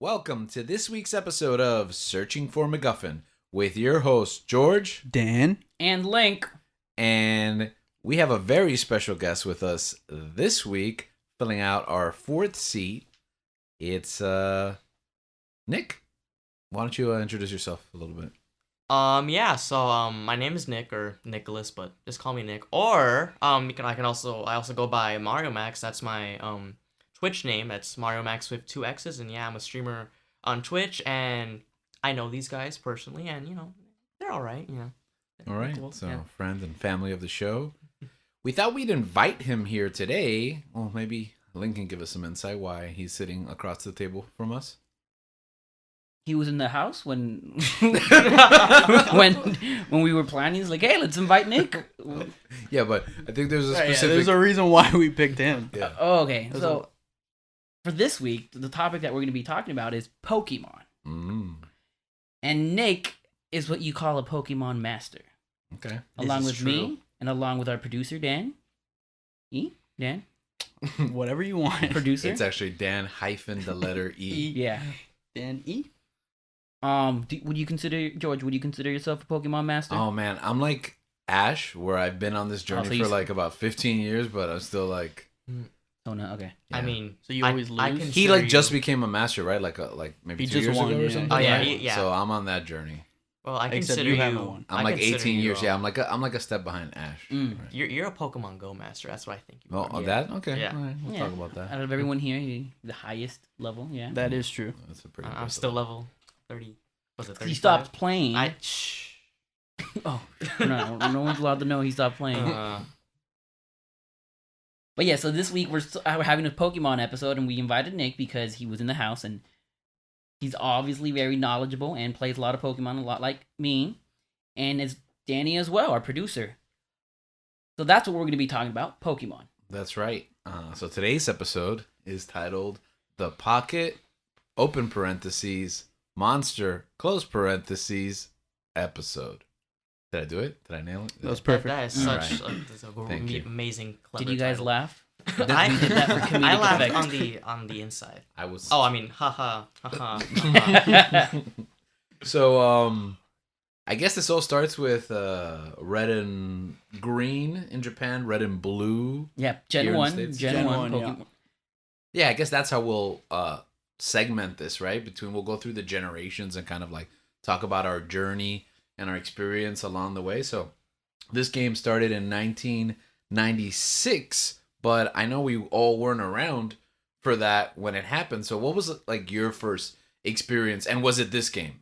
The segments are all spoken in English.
Welcome to this week's episode of Searching for MacGuffin with your host, George, Dan, and Link. And we have a very special guest with us this week, filling out our fourth seat. It's Nick. Why don't you introduce yourself a little bit? My name is Nick or Nicholas, but just call me Nick. Or I also go by Mario Max. That's my Twitch name. That's Mario Max with 2 X's, and yeah, I'm a streamer on Twitch, and I know these guys personally, and they're all right. All right, Cool. so Yeah. friend and family of the show. We thought we'd invite him here today. Well, maybe Link can give us some insight why he's sitting across the table from us. He was in the house when when we were planning. He's like, "Hey, let's invite Nick." Yeah, but I think there's a specific. there's a reason why we picked him. Yeah. Okay, so for this week, the topic that we're going to be talking about is Pokemon, and Nick is what you call a Pokemon master, Okay. along This with is me true. and along with our producer Dan. Dan, Whatever you want. producer. It's actually Dan hyphen the letter E. Yeah. Dan E. Would you consider yourself a Pokemon master? Oh man, I'm like Ash, where I've been on this journey so for you- like about 15 years, but I'm still like. Oh no. Okay. Yeah. I mean, So you always I lose? He consider like you- just became a master, right? Like maybe He 2 just years won, ago or yeah. something. Oh, yeah, Right? yeah. So I'm on that journey. Well, I Except consider you you. haven't won. I'm I like consider 18 you, years. Yeah, I'm like a step behind Ash. Mm. Right. You're a Pokemon Go master. That's what I think. You Oh, are. that okay. Yeah. All right, we'll Yeah. talk about that. Out of everyone here, the highest level. Yeah. That is true. That's a pretty. I'm impressive still level 30. Was it 35? He stopped playing. Shh. Oh, no one's allowed to know he stopped playing. But yeah, so this week we're having a Pokemon episode, and we invited Nick because he was in the house, and he's obviously very knowledgeable and plays a lot of Pokemon, a lot like me, and is Danny as well, our producer. So that's what we're going to be talking about, Pokemon. That's right. So today's episode is titled "The Pocket (open parentheses) Monster (close parentheses) Episode." Did I do it? Did I nail it? That was perfect. That is All such right. that's a Thank you. amazing, clever Did you guys title. laugh? I We did that for comedic I laughed effect. on the inside. I was. Oh, I mean, haha, haha. So, I guess this all starts with red and green in Japan, red and blue. Yeah, Here in Gen the 1. States? Gen Gen 1 1, yeah. Pokemon. Yeah, I guess that's how we'll segment this, right? We'll go through the generations and kind of like talk about our journey and our experience along the way. So, this game started in 1996, but I know we all weren't around for that when it happened. So, what was like your first experience, and was it this game?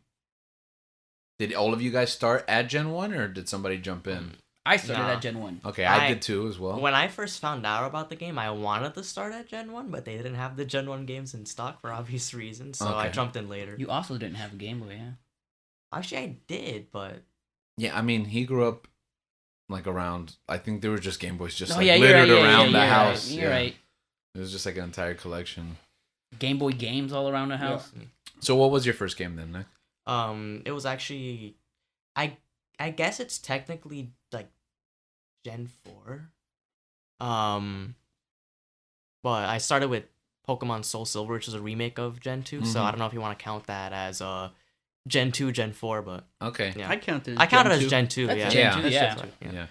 Did all of you guys start at Gen 1, or did somebody jump in? I started Nah. at Gen 1. Okay, I I- did too as well. When I first found out about the game, I wanted to start at Gen 1, but they didn't have the Gen 1 games in stock for obvious reasons, so I Okay. jumped in later. You also didn't have a Game Boy, yeah? Actually, I did, but Yeah, I mean, he grew up like around. I think there were just Game Boys just Oh, like yeah, you're littered right, yeah, around yeah, the you're house. Right, you're right. It was just like an entire collection. Game Boy games all around the house. So, what was your first game then, Nick? it was actually, I guess it's technically like Gen 4. But I started with Pokemon Soul Silver, which is a remake of Gen 2, so Mhm. I don't know if you want to count that as Gen 2, Gen 4, but Okay. yeah. I counted. I counted Gen as 2. Gen 2, That's yeah. Gen Yeah. 2, That's yeah. Gen 2, Yeah.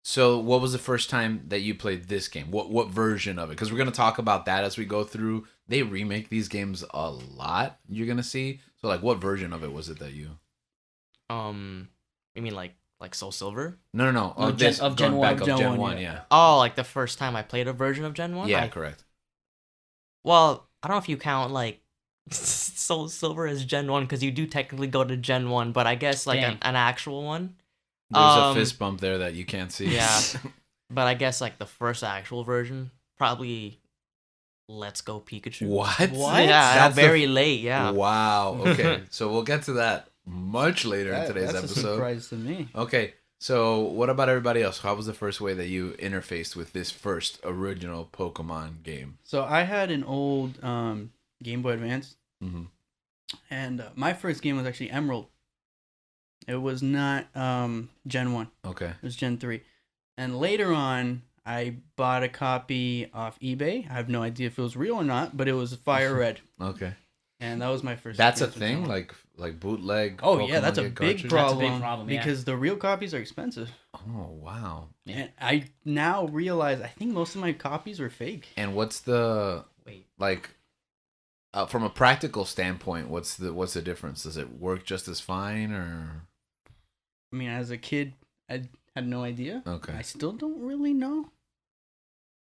So, what was the first time that you played this game? What version of it? Because we're gonna talk about that as we go through. They remake these games a lot. You're gonna see. So, like, what version of it was it that you? You mean like Soul Silver? No. No, Of Gen- this of Gen going 1. back of Gen Gen 1, 1. yeah. Yeah. Oh, like the first time I played a version of Gen 1? Yeah. Correct. Well, I don't know if you count like Soul Silver as Gen 1 because you do technically go to Gen 1, but I guess like Dang. an actual one. There's a Um, fist bump there that you can't see. Yeah. But I guess like the first actual version, probably Let's Go Pikachu. What? Yeah, That's the very late, yeah. Wow. Okay. So we'll get to that much later in today's That's a episode. surprise to me. Okay. So what about everybody else? How was the first way that you interfaced with this first original Pokemon game? So I had an old Game Boy Advance, Mm-hmm. and my first game was actually Emerald. It was not Gen 1. Okay. It was Gen 3. And later on, I bought a copy off eBay. I have no idea if it was real or not, but it was Fire Red. Okay. and that was my first. That's a experience with thing, them. like bootleg. Oh yeah, that's a Pokemon big cartridges? problem. That's a big problem, yeah. Because the real copies are expensive. Oh wow! And I now realize I think most of my copies are fake. And what's the Wait. like? From a practical standpoint, what's the difference? Does it work just as fine, or I mean, as a kid, I had no idea. okay? I still don't really know.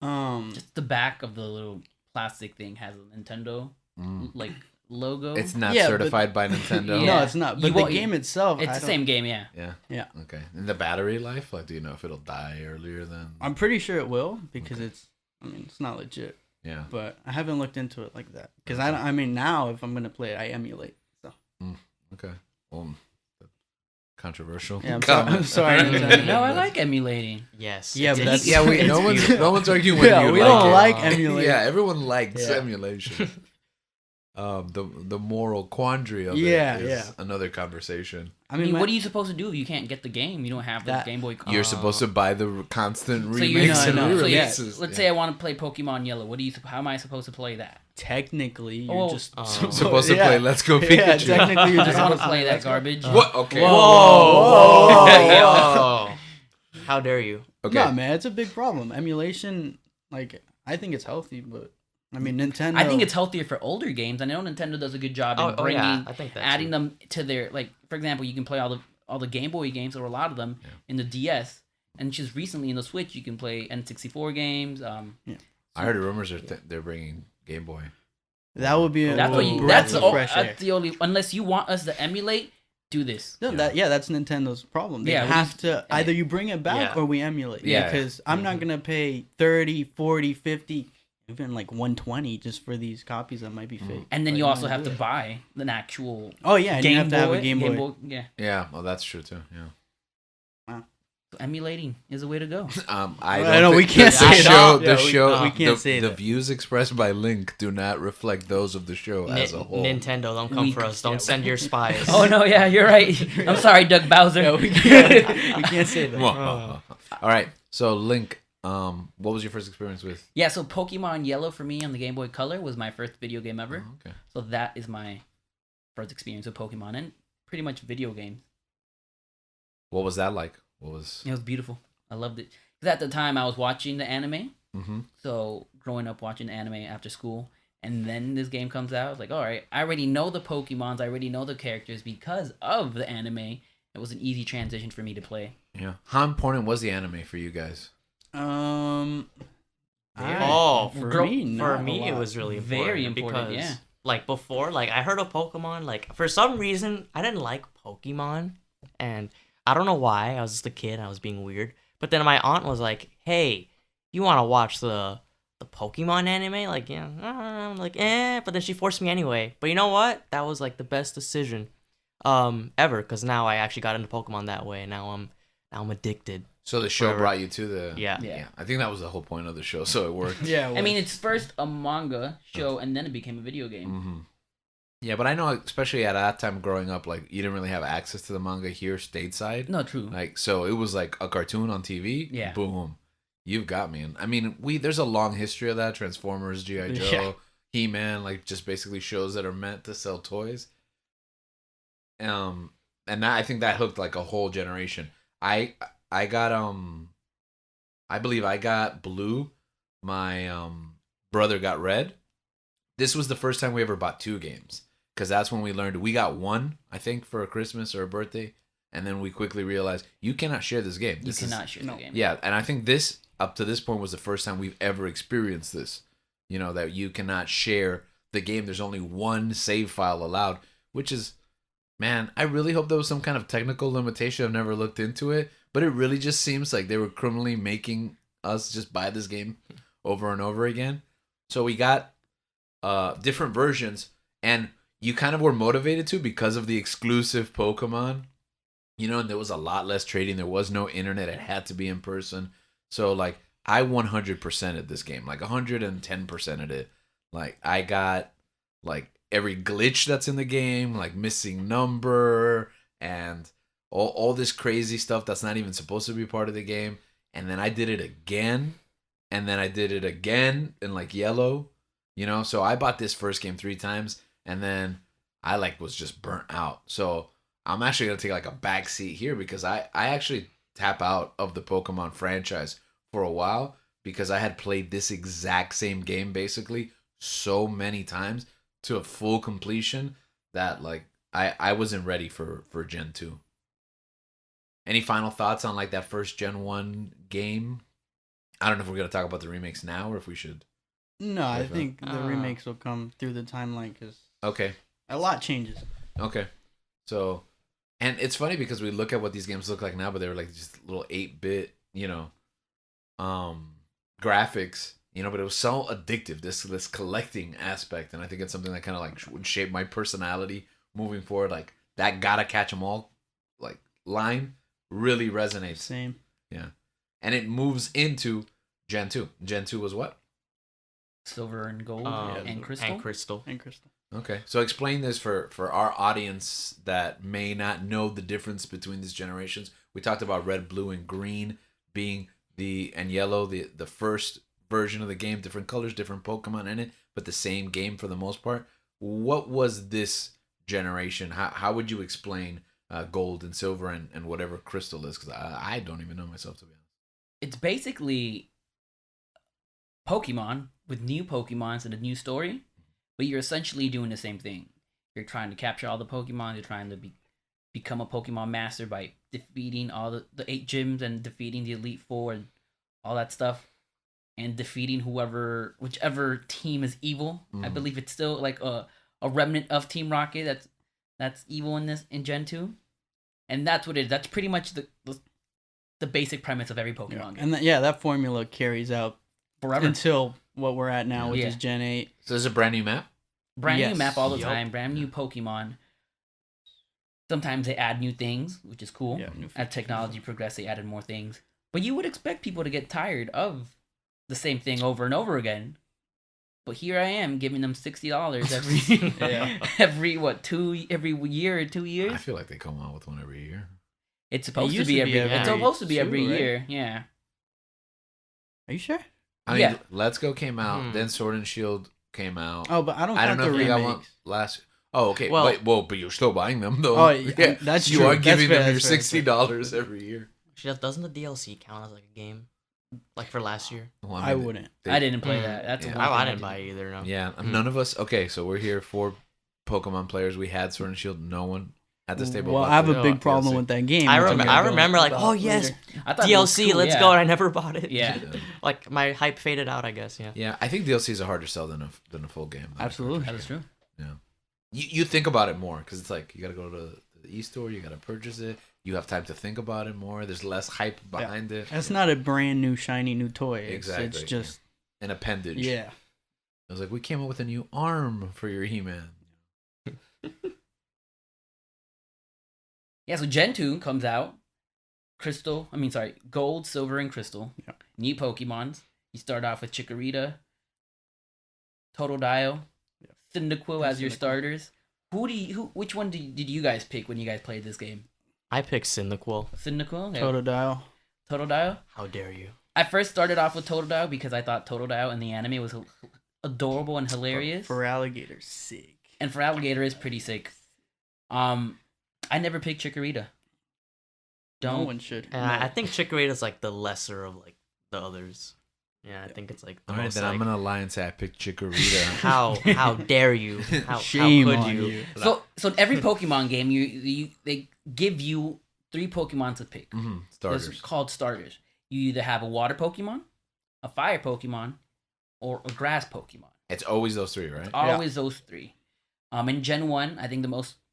Just the back of the little plastic thing has a Nintendo Mm. like logo. It's not Yeah, but- certified by Nintendo. Yeah. No, it's not. But You the won't- game itself, It's I the don't- same game, yeah. Yeah. Yeah. Okay. And the battery life, like, do you know if it'll die earlier than? I'm pretty sure it will because Okay. it's. I mean, it's not legit, Yeah. but I haven't looked into it like that because I mean, now if I'm gonna play it, I emulate. So Okay. Well, controversial. Yeah, I'm sorry- I'm sorry, Nintendo. No, I like emulating. Yes. Yeah, but it's- that's- Yeah, It's no one's beautiful. no one's arguing with Yeah, you. we like don't it. like emulate. Yeah, everyone likes Yeah. emulation. The moral quandary of Yeah, it is yeah. another conversation. I I mean, mean, what are you supposed to do if you can't get the game? You don't have the That- Game Boy. You're supposed to buy the constant So you're remakes No, and no, so yeah, re-releases. Let's say I want to play Pokemon Yellow. What do you? How am I supposed to play that? technically you're Oh. just supposed to yeah. play Let's Go Yeah, Pikachu. technically you're I just don't want supposed to play that let's go. garbage. What? Okay. Whoa. Whoa. How dare you? Okay. No, man, it's a big problem. Emulation, like, I think it's healthy, but I mean, Nintendo. I think it's healthier for older games. I know Nintendo does a good job in bringing, yeah, I think that adding too. them to their like. For example, you can play all the Game Boy games or a lot of them in the DS, and just recently in the Switch you can play N64 games. I heard rumors they're bringing Game Boy. that would be a That's what you. breath That's of the, fresh air. that's the only. Unless you want us to emulate, do this. No, that's Nintendo's problem. They Yeah, we- have to either you bring it back Yeah. or we emulate. Yeah. Because I'm not going to pay 30, 40, 50, even like 120 just for these copies that might be fake. And then But you also might have do to it. buy an actual Oh, yeah, and Game you have Boy. to have a Game Boy. Yeah, Yeah, well, that's true too. Yeah. so emulating is the way to go. I Well, don't no, we think can't the say show. that. The Yeah, we- show. we can't the, say the that. views expressed by Link do not reflect those of the show as a whole. Nintendo, don't come for us. Don't send your spies. Oh no, yeah, you're right. I'm sorry, Doug Bowser. Yeah, we can't say that. All right. So Link, what was your first experience with? Yeah, so Pokemon Yellow for me on the Game Boy Color was my first video game ever. Oh, okay. So that is my first experience with Pokemon and pretty much video games. What was that like? What was? It was beautiful. I loved it. Because at the time I was watching the anime. Mm-hmm. So growing up watching anime after school, and then this game comes out, I was like, all right, I already know the Pokemons, I already know the characters because of the anime. It was an easy transition for me to play. Yeah. How important was the anime for you guys? For Girl- me, For not a me, it lot. was really important. Very important, because, yeah. Like before, like I heard of Pokemon. Like for some reason, I didn't like Pokemon, and I don't know why. I was just a kid. I was being weird. But then my aunt was like, "Hey, you want to watch the Pokemon anime?" Like, yeah, I'm like, eh. But then she forced me anyway. But you know what? That was like the best decision, ever. Cause now I actually got into Pokemon that way. And now I'm addicted. So the show Forever. brought you to the. Yeah. Yeah. I think that was the whole point of the show, so it worked. Yeah, I mean, it's first a manga show, and then it became a video game. Mm-hmm. Yeah, but I know, especially at that time growing up, like you didn't really have access to the manga here stateside. No, true. Like, so it was like a cartoon on TV. Yeah. Boom. You've got me. And I mean, there's a long history of that. Transformers, G.I. Joe, Yeah. He-Man, like just basically shows that are meant to sell toys. And that, I think that hooked like a whole generation. I got I believe I got blue. My brother got red. This was the first time we ever bought two games. Because that's when we learned we got one, I think, for a Christmas or a birthday. And then we quickly realized you cannot share this game. You This cannot share no. the game. Yeah, and I think this, up to this point, was the first time we've ever experienced this. You know, that you cannot share the game. There's only one save file allowed, which is, man, I really hope there was some kind of technical limitation. I've never looked into it. But it really just seems like they were criminally making us just buy this game over and over again. So we got different versions, and you kind of were motivated to because of the exclusive Pokemon. You know, and there was a lot less trading. There was no internet. It had to be in person. So, like, I 100%ed this game. Like, 110%ed it. Like, I got, like, every glitch that's in the game. Like, missing number. And all this crazy stuff that's not even supposed to be part of the game. And then I did it again. And then I did it again in, like, yellow. You know? So, I bought this first game 3 times. and then I was just burnt out. So I'm actually gonna take like a back seat here because I actually tap out of the Pokemon franchise for a while because I had played this exact same game basically so many times to a full completion that I wasn't ready for Gen 2. Any final thoughts on like that first Gen 1 game? I don't know if we're gonna talk about the remakes now or if we should. No, I Right, think the remakes will come through the timeline because Okay. a lot changes. Okay. So, and it's funny because we look at what these games look like now, but they were like just little 8-bit, graphics, but it was so addictive, this collecting aspect. And I think it's something that kind of like would shape my personality moving forward. Like that gotta catch 'em all like line really resonates. Same. Yeah. And it moves into Gen 2. Gen 2 was what? Silver and gold and crystal. And crystal. And Crystal. Okay, so explain this for our audience that may not know the difference between these generations. We talked about red, blue, and green being and yellow, the first version of the game, different colors, different Pokemon in it, but the same game for the most part. What was this generation? How would you explain gold and silver and whatever crystal is? Because I don't even know myself, to be honest. It's basically Pokemon with new Pokemons and a new story, but you're essentially doing the same thing. You're trying to capture all the Pokemon. You're trying to become a Pokemon master by defeating all the 8 gyms and defeating the Elite Four and all that stuff, and defeating whichever team is evil. I believe it's still like a remnant of Team Rocket that's evil in Gen 2, and that's what it is. That's pretty much the basic premise of every Pokemon game. And that formula carries out Forever. Until what we're at now, which is Gen 8. So this is a brand new map? Brand new Yes. map all the Yup. time, brand new Pokemon. Sometimes they add new things, which is cool. Yeah, new As technology progressed, they added more things. But you would expect people to get tired of the same thing over and over again. But here I am giving them $60 every Yeah. every year or 2 years. I feel like they come out with one every year. It's supposed to used be to every be It's every supposed to be every 2, right? year, yeah. Are you sure? I mean, Yeah. Let's Go came out, then Sword and Shield came out. Oh, but I don't I don't count know the if they got one remakes. last. Oh, okay. Well- But you're still buying them though. Oh, yeah, that's you true. are That's giving fair, them your that's fair, $60 every year. Doesn't the DLC count as like a game? Like for last year? Well, I mean, wouldn't. I didn't play that. That's Yeah. one thing I didn't did. buy it either, no. Yeah, none of us. Okay, so we're here 4 Pokemon players. We had Sword and Shield. No one at this table. Well, bought I have the a big problem DLC. with that game. I which I'm remember, gonna I go remember like, about oh yes, later. I thought it was DLC, cool, let's yeah. go. And I never bought it. Yeah. Like my hype faded out, I guess. Yeah. Yeah, I think DLCs are harder to sell than a full game. Absolutely. That is true. Yeah. You think about it more because it's like you got to go to the e-store, you got to purchase it. You have time to think about it more. There's less hype behind it. That's not a brand new shiny new toy. It's Exactly. just An appendage. yeah. I was like, we came up with a new arm for your He-Man. Yeah, so Gen 2 comes out. Gold, Silver, and Crystal. Yeah. New Pokemons. You start off with Chikorita, Totodile, Cyndaquil as your Cyndaquil. starters. Which one did you guys pick when you guys played this game? I picked Cyndaquil. Cyndaquil? Okay. Totodile. Totodile? How dare you? I first started off with Totodile because I thought Totodile in the anime was adorable and hilarious. For alligators, sick. And for Alligator is pretty sick. I never picked Chikorita. No one should. And No. I think Chikorita's like the lesser of like the others. Yeah, I think it's like the All right, most then like, I'm gonna lie and say I picked Chikorita. how dare you? How Shame could on you? you. So in every Pokemon game, they give you 3 Pokemon to pick. Mm-hmm. Those Starters. are called starters. You either have a water Pokemon, a fire Pokemon, or a grass Pokemon. It's always those 3, right? Always those 3. In Gen 1, I think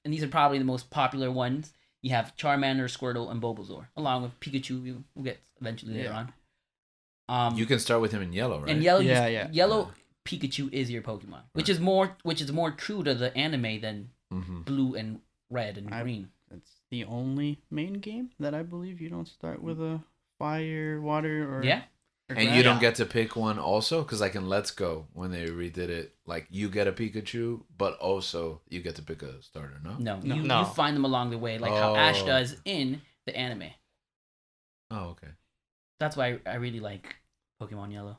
and these are probably the most popular ones. You have Charmander, Squirtle, and Bulbasaur, along with Pikachu. We'll get eventually later on. You can start with him in yellow, right? And yellow, Yeah. yellow Pikachu is your Pokemon, which is more true to the anime than Mm-hmm. blue and red and I- green. That's the only main game that I believe you don't start with a fire, water, or Yeah. or And grass. you don't get to pick one also, because like in Let's Go, when they redid it, like you get a Pikachu, but also you get to pick a starter, no? No, No. you No. find them along the way, like how Ash Oh. does in the anime. Oh, okay. That's why I really like Pokemon Yellow.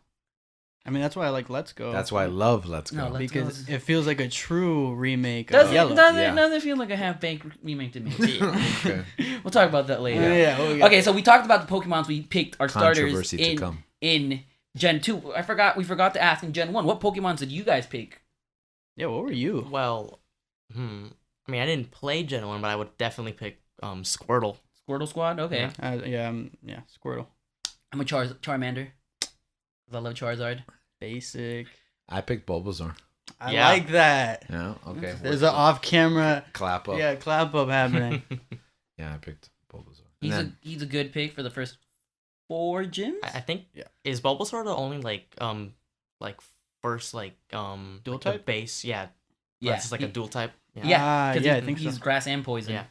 I mean, that's why I like Let's Go. That's why I love Let's Go. No, Let's Go because is- it feels like a true remake Does of it, Yellow. does it, Yeah. does it feel like a half-baked remake to me? Okay. We'll talk about that later. Yeah. Okay, so we talked about the Pokemons we picked our starters Controversy to come. in Gen 2. We forgot to ask in Gen 1, what Pokemons did you guys pick? Yeah, what were you? Well, I mean, I didn't play Gen 1, but I would definitely pick Squirtle. Squirtle Squad? Okay. Yeah, Squirtle. I'm a Charmander. 'Cause I love Charizard. Basic. I picked Bulbasaur. I Yeah. like that. Yeah. Okay. There's an off-camera, clap up. clap up happening. Yeah, I picked Bulbasaur. And He's a good pick for the first 4 gyms. I think Yeah. is Bulbasaur the only first Dual the type? base? Yeah, yeah, it's like a dual type. Yeah, 'cause I think he's so. grass and poison. Yeah.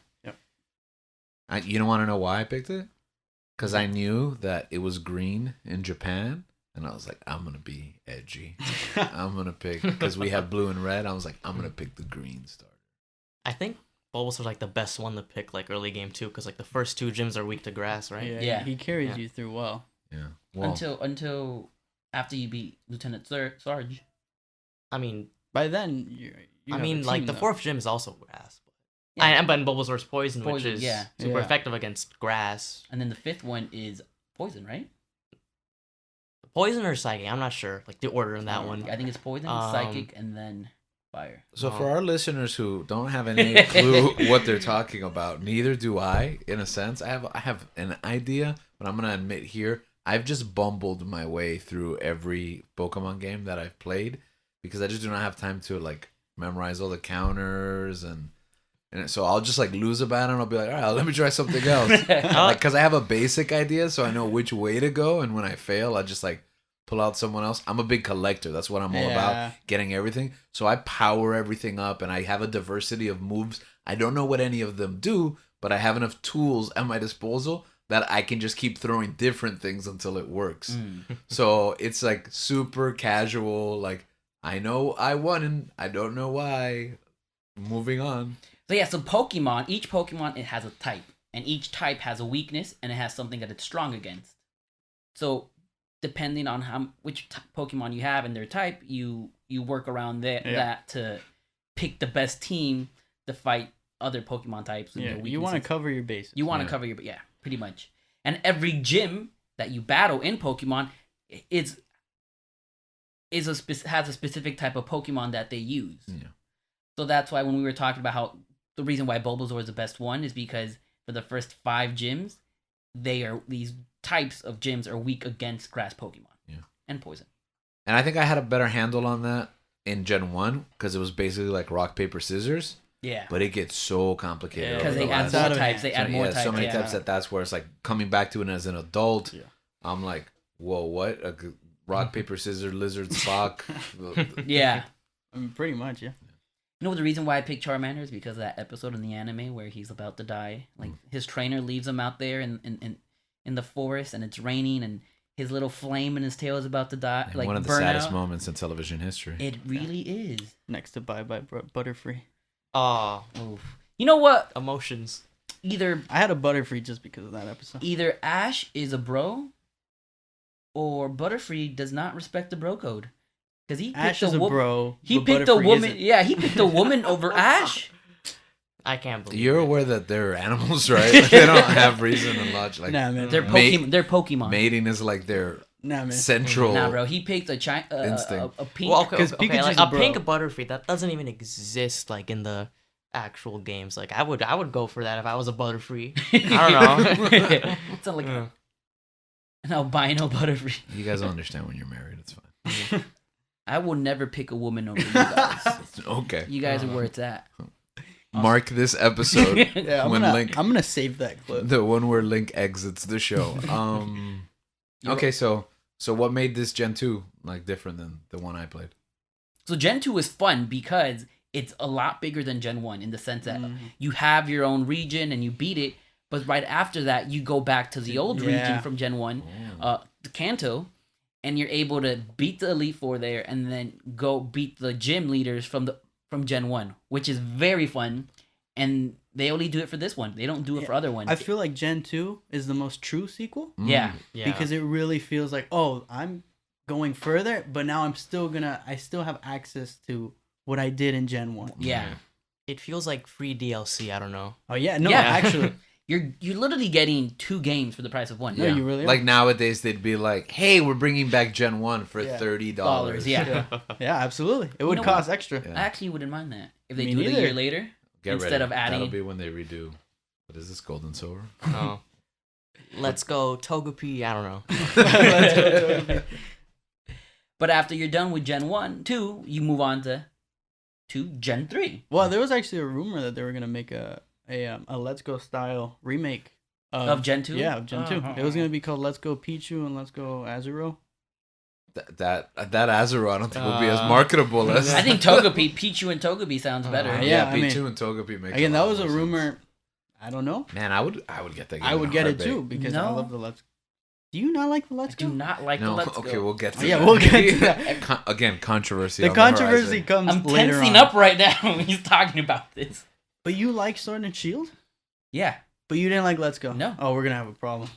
you don't want to know why I picked it? Because I knew that it was green in Japan, and I was like, I'm gonna be edgy. I'm gonna pick because we have blue and red. I was like, I'm gonna pick the green starter. I think Bulbasaur's like the best one to pick like early game too, because like the first 2 gyms are weak to grass, right? Yeah. He carries Yeah. you through well. Yeah. Well, Until after you beat Lieutenant Sarge. I mean, By then, you I have a mean, like team, the though. 4th gym is also grass. Yeah. But Bulbasaur's poison, which Poison, is yeah. super Yeah. effective against grass. And then the 5th one is poison, right? Poison or psychic? I'm not sure. Like the order in that one. I think it's poison, psychic, and then fire. so for our listeners who don't have any clue what they're talking about, neither do I. In a sense, I have an idea, but I'm gonna admit here, I've just bumbled my way through every Pokemon game that I've played because I just do not have time to like memorize all the counters and so I'll just like lose a battle and I'll be like, all right, let me try something else. Like, cause I have a basic idea, so I know which way to go, and when I fail, I just like pull out someone else. I'm a big collector. That's what I'm all about, getting everything. So I power everything up, and I have a diversity of moves. I don't know what any of them do, but I have enough tools at my disposal that I can just keep throwing different things until it works. So it's like super casual. Like, I know I won, and I don't know why. Moving on. So yeah, so Pokemon, each Pokemon, it has a type. And each type has a weakness, and it has something that it's strong against. So depending on which Pokemon you have and their type, you work around that to pick the best team to fight other Pokemon types. And Yeah, their you want to weaknesses. cover your bases. You want to cover your, yeah, pretty much. And every gym that you battle in Pokemon has a specific type of Pokemon that they use. Yeah. So that's why when we were talking about how the reason why Bulbasaur is the best one is because for the first 5 gyms, these types of gyms are weak against grass Pokemon. Yeah. And poison. And I think I had a better handle on that in Gen 1 because it was basically like rock, paper, scissors. Yeah. But it gets so complicated. Yeah, Because over they the add last- more out of types. They hand. add more types. so many yeah. types that's where it's like coming back to it as an adult. Yeah. I'm like, whoa, what? Rock, paper, scissors, lizard, Spock. Yeah. I mean, pretty much, yeah. You know the reason why I picked Charmander is because of that episode in the anime where he's about to die. Like his trainer leaves him out there in the forest and it's raining and his little flame in his tail is about to die. And like one of the burn saddest out. moments in television history. It really is. Next to Bye Bye Butterfree. Oh, Oof. You know what? emotions. Either I had a Butterfree just because of that episode. either Ash is a bro, or Butterfree does not respect the bro code. Because he picked Ash is a bro. He but picked a Butterfree woman. isn't. Yeah, he picked a woman over Ash. I can't believe You're it. aware that they're animals, right? Like, they don't have reason and logic. Like, Nah, man. They're Pokemon. They're Pokemon. mating is like their Nah, man. central. Nah, bro. He picked a Instinct. a pink. Well, okay, 'Cause okay, Pikachu's like a a bro. pink Butterfree that doesn't even exist like in the actual games. Like I would go for that if I was a Butterfree. I don't know. It's not like Yeah. an albino Butterfree. You guys will understand when you're married. It's fine. I will never pick a woman over you guys. Okay. You guys are where it's at. Mark this episode Yeah, I'm when gonna, Link, I'm gonna save that clip. the one where Link exits the show. Okay, so what made this Gen 2 like different than the one I played? So Gen 2 is fun because it's a lot bigger than Gen 1 in the sense that Mhm. you have your own region and you beat it, but right after that you go back to the old region Yeah. from Gen 1, Oh. the Kanto, and you're able to beat the Elite Four there and then go beat the gym leaders from Gen 1, which is very fun. And they only do it for this one. They don't do it for other ones. I feel like Gen 2 is the most true sequel yeah. Yeah. because it really feels like, oh, I'm going further, but now I still have access to what I did in Gen 1. Yeah. It feels like free DLC. I don't know. Oh yeah, no, Yeah. actually, You're literally getting 2 games for the price of one. no, you really Like are. nowadays, they'd be like, "Hey, we're bringing back Gen 1 for Yeah. $30." Yeah. Yeah, absolutely. It would know cost extra. Yeah. I actually wouldn't mind that if they Me do it a neither. year later. Get Instead ready. of adding- That'll be when they redo. What is this, Gold and Silver? Oh. Let's go Togepi. I don't know. But after you're done with Gen 1, 2, you move on to Gen 3. Well, there was actually a rumor that they were gonna make a Let's Go style remake Of Gen 2? Yeah, of Gen 2. Uh-huh. It was gonna be called Let's Go Pichu and Let's Go Azuro. That Azuro, I don't think will be as marketable as. I think Togepi, Pichu and Togepi sounds better. Yeah, yeah, I mean- P2 and Togepi make. Again, that lot was a more sense. rumor. I don't know. Man, I would get that. Game I would in a get it heartbeat. too because I No. love the Let's. Do you not like the I Let's do Go? not like the No, Let's okay, Go. we'll get to Oh, yeah, that. we'll get to that. Again, controversy. The on controversy horizon. comes I'm later tensing on. up right now when he's talking about this. But you like Sword and Shield? Yeah. But you didn't like Let's Go? No. Oh, we're gonna have a problem.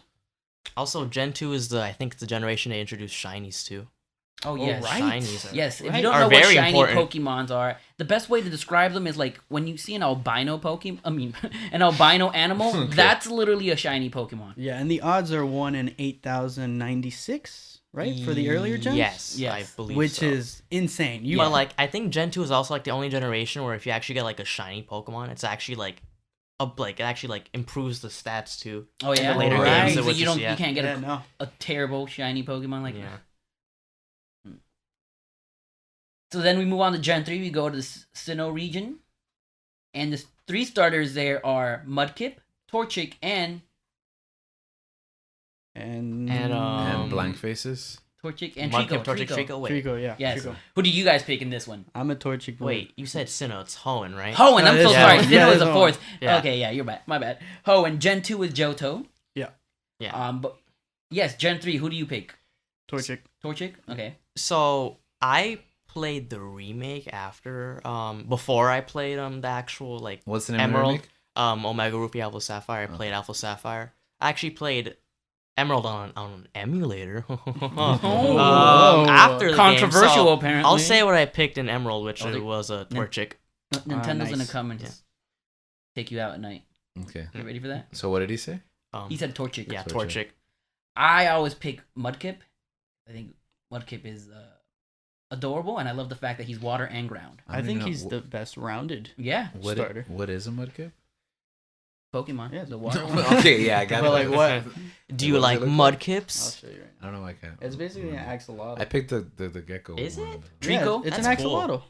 Also, Gen 2 is I think the generation they introduced shinies to. Oh, yes. right. Shinies. Yes, if you Right. don't Are know what very shiny important. Pokemons are, the best way to describe them is like when you see an albino an albino animal, Okay. that's literally a shiny Pokemon. Yeah, and the odds are 1 in 8,096, right? For the earlier gens? Yes, Yes. I believe Which so. is insane. You But like, I think Gen 2 is also like the only generation where if you actually get like a shiny Pokemon, it's actually like it actually like improves the stats too. Oh yeah, the later right. games, it So was you just- don't, yeah. you can't get yeah, no. a terrible shiny Pokemon like Yeah. that. So then we move on to Gen 3. We go to the Sinnoh region, and the 3 starters there are Mudkip, Torchic, and And And, And blank faces. Torchic and Mudkip, Trico. Torchic, Trico. Wait, Trico, yeah. Yes. Trico. Who do you guys pick in this one? I'm a Torchic. wait. You said Sinnoh. It's Hoenn, right? Hoenn, I'm so Yeah, sorry. yeah, Sinnoh is it's a 4th. Yeah. Okay, yeah, you're bad. My bad. Hoenn. Gen 2 is Johto. Yeah. Yeah. But yes, Gen 3. Who do you pick? Torchic. Torchic. Okay. So I played the remake after before I played the actual like What's the name Emerald of the remake? Omega Ruby Alpha Sapphire. I played Alpha Sapphire. I actually played Emerald on an emulator. Oh. After the Controversial, game, so apparently. I'll say what I picked in Emerald, which Oh, they- was a Torchic. Nintendo's gonna nice. come and Yeah. just take you out at night. Okay. You ready for that? So what did he say? He said Torchic. Yeah, Torchic. Torchic. I always pick Mudkip. I think Mudkip is adorable, and I love the fact that he's water and ground. I don't think even he's know- the best rounded. Yeah, what starter. What is a mudkip? Pokemon. Yeah, the water. Okay, yeah, I got But it. like what? Do you What does like it look like? I'll Mudkips? show you right I don't know why I can't. now. It's basically an axolotl. I picked the gecko. Is one. it? Trico? Yeah, it's an That's cool. axolotl.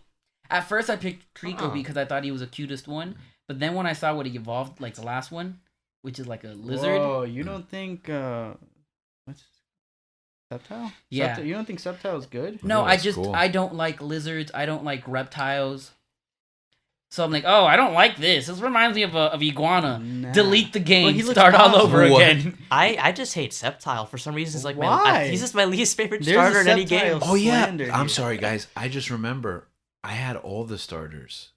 At first, I picked Trico Huh. because I thought he was the cutest one, but then when I saw what he evolved, like the last one, which is like a lizard. Whoa, you don't think what's Sceptile? Yeah. You don't think Sceptile is good? No, Oh, I that's just cool. I don't like lizards. I don't like reptiles. So I'm like, oh, I don't like this. This reminds me of iguana. Nah. Delete the Well, game. he looks Start all awesome. over What? again. I just hate Sceptile for some reason. It's like Why? he's just my least favorite There's starter a in any Sceptile game. Oh yeah, slander I'm here. sorry guys. I just remember I had all the starters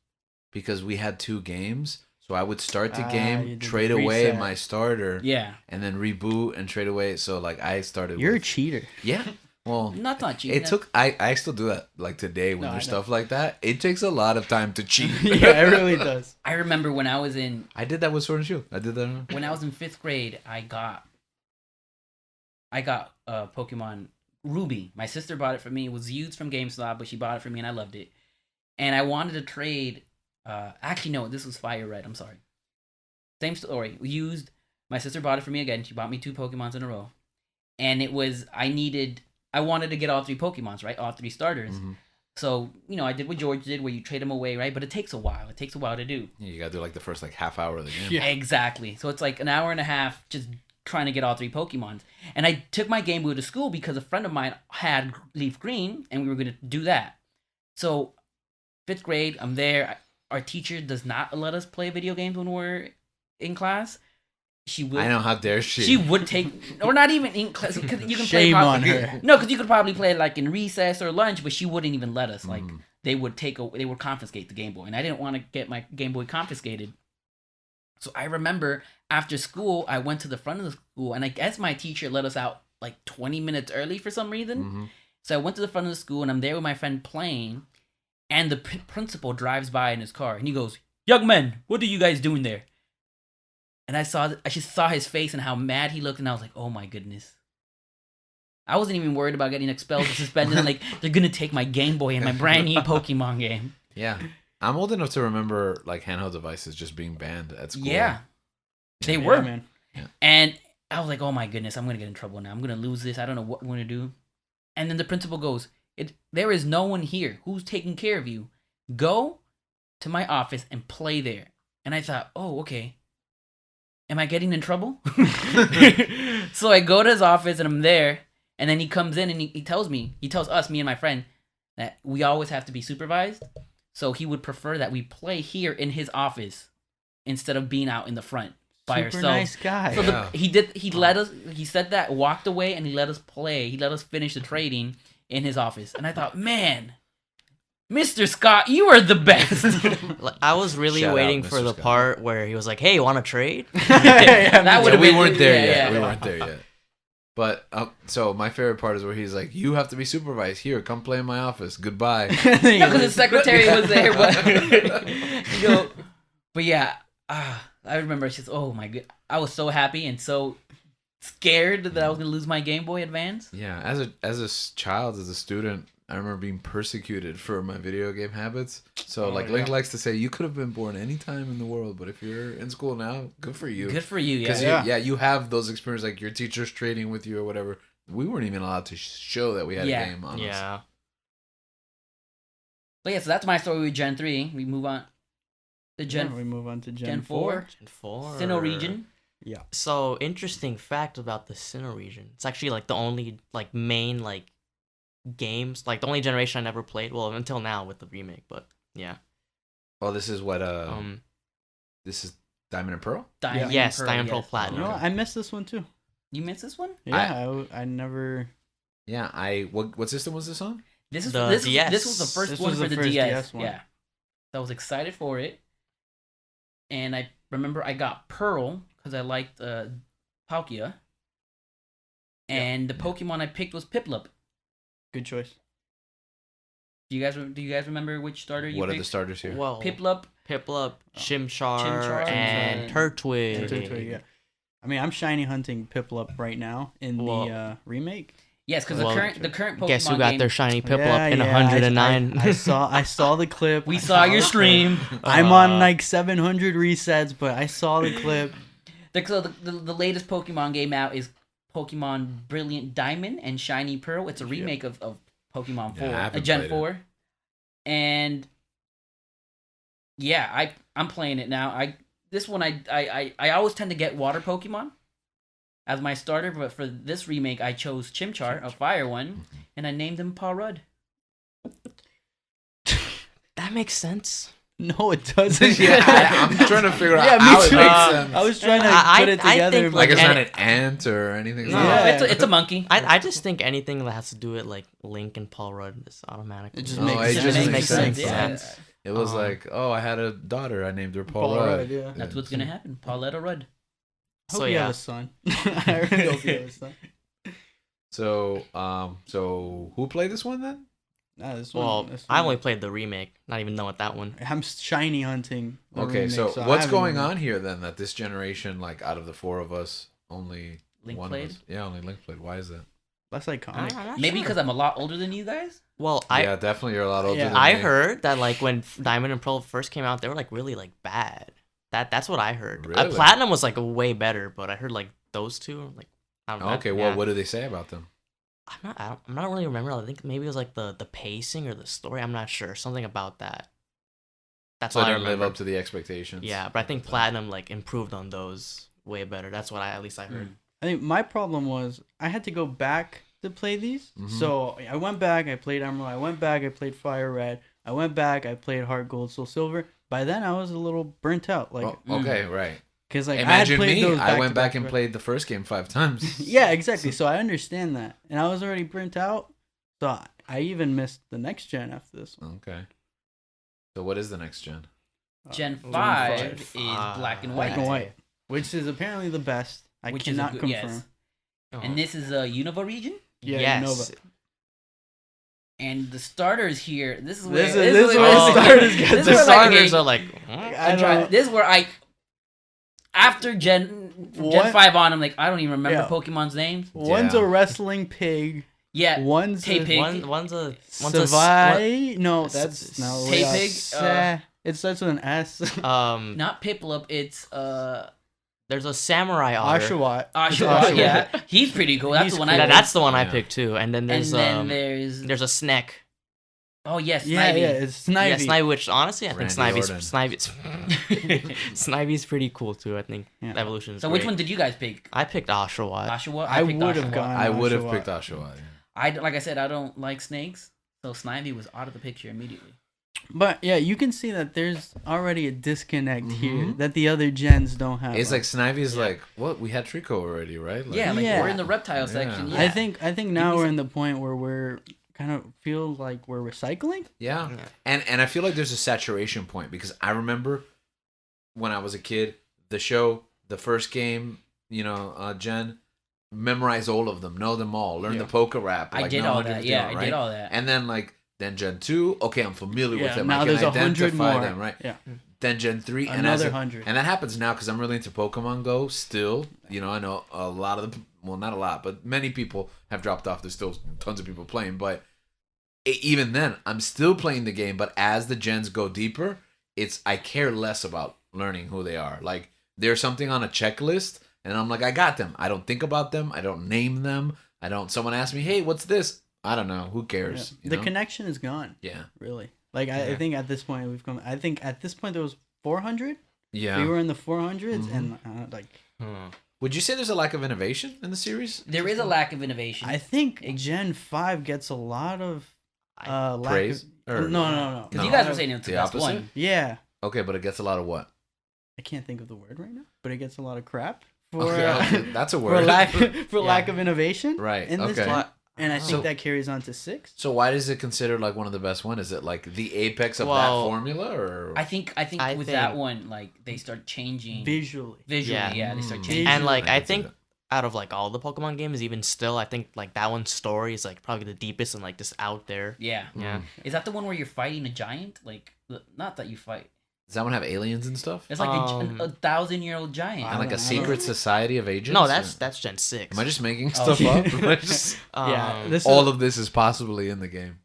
because we had 2 games. So I would start the You game, did trade away reset. my starter, Yeah, and then reboot and trade away. So like I started. You're a with, cheater. yeah. Well, not cheating. it took. I still do that like today when No, I there's know. stuff like that. It takes a lot of time to cheat. Yeah, it really does. I remember when I was in I did that with Sword and Shield. I did that. when I was in 5th grade. I got Pokemon Ruby. My sister bought it for me. It was used from GameStop, but she bought it for me, and I loved it. And I wanted to trade. Actually, no, this was Fire Red. I'm sorry. Same story. We used. My sister bought it for me again. She bought me 2 Pokemons in a row, and it was I wanted to get all 3 Pokemons, right? All 3 starters. Mhm. So I did what George did, where you trade them away, right? But it takes a while. It takes a while to do. Yeah, you gotta do like the first like half hour of the game. Yeah. Exactly. So it's like an hour and a half just trying to get all 3 Pokemons. And I took my Game Boy to school because a friend of mine had Leaf Green, and we were going to do that. So 5th grade, I'm there. Our teacher does not let us play video games when we're in class. She would. I know, how dare she? She would take, or not even in class. Cause you can Shame play on her. No, because you could probably play it like in recess or lunch, but she wouldn't even let us. Like Mhm. they would confiscate the Game Boy, and I didn't want to get my Game Boy confiscated. So I remember after school, I went to the front of the school, and I guess my teacher let us out like 20 minutes early for some reason. Mhm. So I went to the front of the school, and I'm there with my friend playing, and the principal drives by in his car, and he goes, "Young men, what are you guys doing there?" And I just saw his face and how mad he looked, and I was like, "Oh my goodness." I wasn't even worried about getting expelled or suspended. And like, they're gonna take my Game Boy and my brand new Pokemon game. Yeah. I'm old enough to remember like handheld devices just being banned at school. Yeah, they Yeah, were. man. And I was like, "Oh my goodness, I'm gonna get in trouble now. I'm gonna lose this. I don't know what I'm gonna do." And then the principal goes, "There is no one here who's taking care of you. Go to my office and play there." And I thought, "Oh, okay. Am I getting in trouble?" So I go to his office and I'm there. And then he comes in and he tells us, me and my friend, that we always have to be supervised. So he would prefer that we play here in his office instead of being out in the front by Super ourselves. nice guy. So Yeah. he said that, walked away, and he let us play. He let us finish the trading in his office. And I thought, man, Mr. Scott, you are the best. Like, I was really Shout out, waiting Mr. for the Scott. part where he was like, "Hey, you want to trade?" That would have we been. weren't there yeah, yet. yeah. We weren't there yet. But so my favorite part is where he's like, "You have to be supervised. Here, come play in my office. Goodbye." No, because his secretary was there, but but yeah, I remember. She's, oh my god, I was so happy and so scared that I was gonna lose my Game Boy Advance. Yeah, as a child, as a student, I remember being persecuted for my video game habits. So like Link likes to say, you could have been born any time in the world, but if you're in school now, good for you. Good for you, yeah. Because you have those experiences, like your teachers trading with you or whatever. We weren't even allowed to show that we had Yeah. a game on us. Yeah. But yeah, so that's my story with Gen 3. We move on to we Gen move on to Gen 4. Gen 4. Sinnoh region. Yeah. So, interesting fact about the Sinnoh region. It's actually like the only like main like games, like the only generation I never played. Well, until now with the remake, but yeah. Well, this is what this is Diamond and Pearl. Diamond Yes, Pearl, Diamond Pearl yes. Platinum. You know, I missed this one too. You missed this one? Yeah, I never. Yeah, what system was this on? This is The this DS. this was the first This one was for the the first DS. DS one. Yeah. So I was excited for it. And I remember I got Pearl because I liked Palkia. And the Pokemon I picked was Piplup. Good choice. Do you guys remember which starter you What are picked? the starters here? Well, Piplup. Chimchar, Chimchar, and and Turtwig. Turtwig, yeah. I mean, I'm shiny hunting Piplup right now in the remake. Yes, because Well, the current Pokemon Guess who got game, their shiny Piplup Yeah, in yeah, 109? I saw the clip. we I saw your the clip. stream. I'm on like 700 resets, but I saw the clip. The latest Pokemon game out is Pokemon Brilliant Diamond and Shiny Pearl. It's a remake of Pokemon 4, Yeah, I haven't Gen played it. 4. And yeah, I'm playing it now. I always tend to get water Pokemon as my starter, but for this remake I chose Chimchar, a fire one, and I named him Paul Rudd. That makes sense. No, it doesn't. I'm trying to figure Yeah, out me how it too. makes sense. I was trying to I- put it I together. think, but Like it's and- not an ant or anything. No. Yeah. It's a monkey. I just think anything that has to do with like Link and Paul Rudd is automatic. It just Oh, makes it sense. just makes sense. sense. It was Um, like, oh, I had a daughter. I named her Paul Rudd. yeah. That's what's gonna happen. Pauletta Rudd. Hope So, you yeah. have a son. I really hope you have a son. So who played this one then? Nah, this Well, this I only played the remake, not even done with that one. I'm shiny hunting. the Okay, remake, so I what's haven't going even- on here then? That this generation, like out of the four of us, only Link one played? of us. Yeah, only Link played. Why is that? That's iconic. I'm not Maybe sure. because I'm a lot older than you guys. Well, Yeah, definitely. You're a lot older. Yeah. than I me. heard that like when Diamond and Pearl first came out, they were like really like bad. That's what I heard. Really? Platinum was like way better, but I heard like those two like I don't know. Okay, well, yeah. what do they say about them? I'm not really remember. I think maybe it was like the pacing or the story. I'm not sure. Something about that. That's So all they I didn't live remember. up to the expectations. Yeah, but I think Platinum like improved on those way better. That's what at least I heard. I think my problem was I had to go back to play these. Mhm. So I went back, I played Emerald, I went back, I played Fire Red, I went back, I played Heart Gold, Soul Silver. By then I was a little burnt out. Like, Oh, okay, right. because like Imagine I had played me. those I went to back to and back. played the first game 5 times. Yeah, exactly. So I understand that. And I was already burnt out. So I even missed the next gen after this one. Okay. So what is the next gen? Gen Gen 5 5. is black and white. Black and white. Which is apparently the best. I Which is a cannot good- confirm. yes. And this is a Unova region. Yeah, yes. Unova. And the starters here, this is where This is where where- starters get this The is where, starters okay, are like, I don't- This is where after Gen What? 5 on, I'm like, I don't even remember Yeah. Pokemon's names. One's Yeah. a wrestling pig. Yeah, One's Tay a Pig. one's a Savai. No, S- that's no. Tay wait, Pig, it starts with an S. not Piplup. It's there's a samurai otter. Oshawott. Oshawott. Yeah, he's pretty cool. That's He's the one cool. I. Yeah, picked. that's the one I Yeah. picked too. And then And there's then there's a snack. oh yes, Yeah, Snivy. yeah, it's Snivy. Yeah, Snivy, which honestly I think Randy Orton. Snivy's pretty cool too. I think Yeah. evolution is So which great. one did you guys pick? I picked Oshawott. Oshawott. I picked would have Oshawott. gone. I would have Oshawott. picked Oshawott. Like I said, I don't like snakes, so Snivy was out of the picture immediately. But yeah, you can see that there's already a disconnect here Mhm. that the other gens don't have. It's like Snivy's like, what? We had Trico already, right? Like, Yeah, like Yeah. we're in the reptile Yeah. section. Yeah. I think now we're in the point where we're kind of feel like we're recycling. Yeah. Yeah. And I feel like there's a saturation point because I remember when I was a kid, the show, the first game, Jen, memorize all of them, know them all, learn Yeah. the poker rap. I like, did know all 150 that. Yeah, right? I did all that. And then Gen 2, okay, I'm familiar with Yeah, them. now I can there's 100 identify more. them, right? Yeah, Then Gen 3, and another 100. and that happens now because I'm really into Pokemon Go still. I know a lot of well, not a lot, but many people have dropped off. There's still tons of people playing, but even then, I'm still playing the game. But as the gens go deeper, I care less about learning who they are. Like there's something on a checklist, and I'm like, I got them. I don't think about them. I don't name them. Someone asks me, hey, what's this? I don't know. Who cares? The connection is gone. Yeah. Really. Like I Yeah. think at this point we've come. I think at this point there was 400. Yeah. We were in the 400s, Mhm. and Would you say there's a lack of innovation in the series? There is a lack of innovation. I think Gen 5 gets a lot of lack Praise? of. Or- No. Because you No. guys were saying it's the The best opposite? one. Yeah, Okay, but it gets a lot of what? I can't think of the word right now, but it gets a lot of crap for Okay, that's a for word. lack Yeah. lack of innovation. Right, In this okay. gen. And I think So- that carries on to 6. So why is it considered like one of the best ones? Is it like the apex of that Well, formula, or I think I with think- that one, like they start changing Visually. visually. Yeah. Yeah, they start Mm. changing. And like I I can see think that. out of like all the Pokemon games, even still, I think like that one's story is like probably the deepest and like just out there. Yeah. Yeah. Mm. Is that the one where you're fighting a giant? Like, not that you fight. Does that one have aliens and stuff? It's like Um, a 1,000-year-old giant. And like a I don't secret know. society of agents? No, Or- that's Gen 6. Am I just making Oh. stuff up? Am I just- Yeah, this all is, of this is possibly in the game.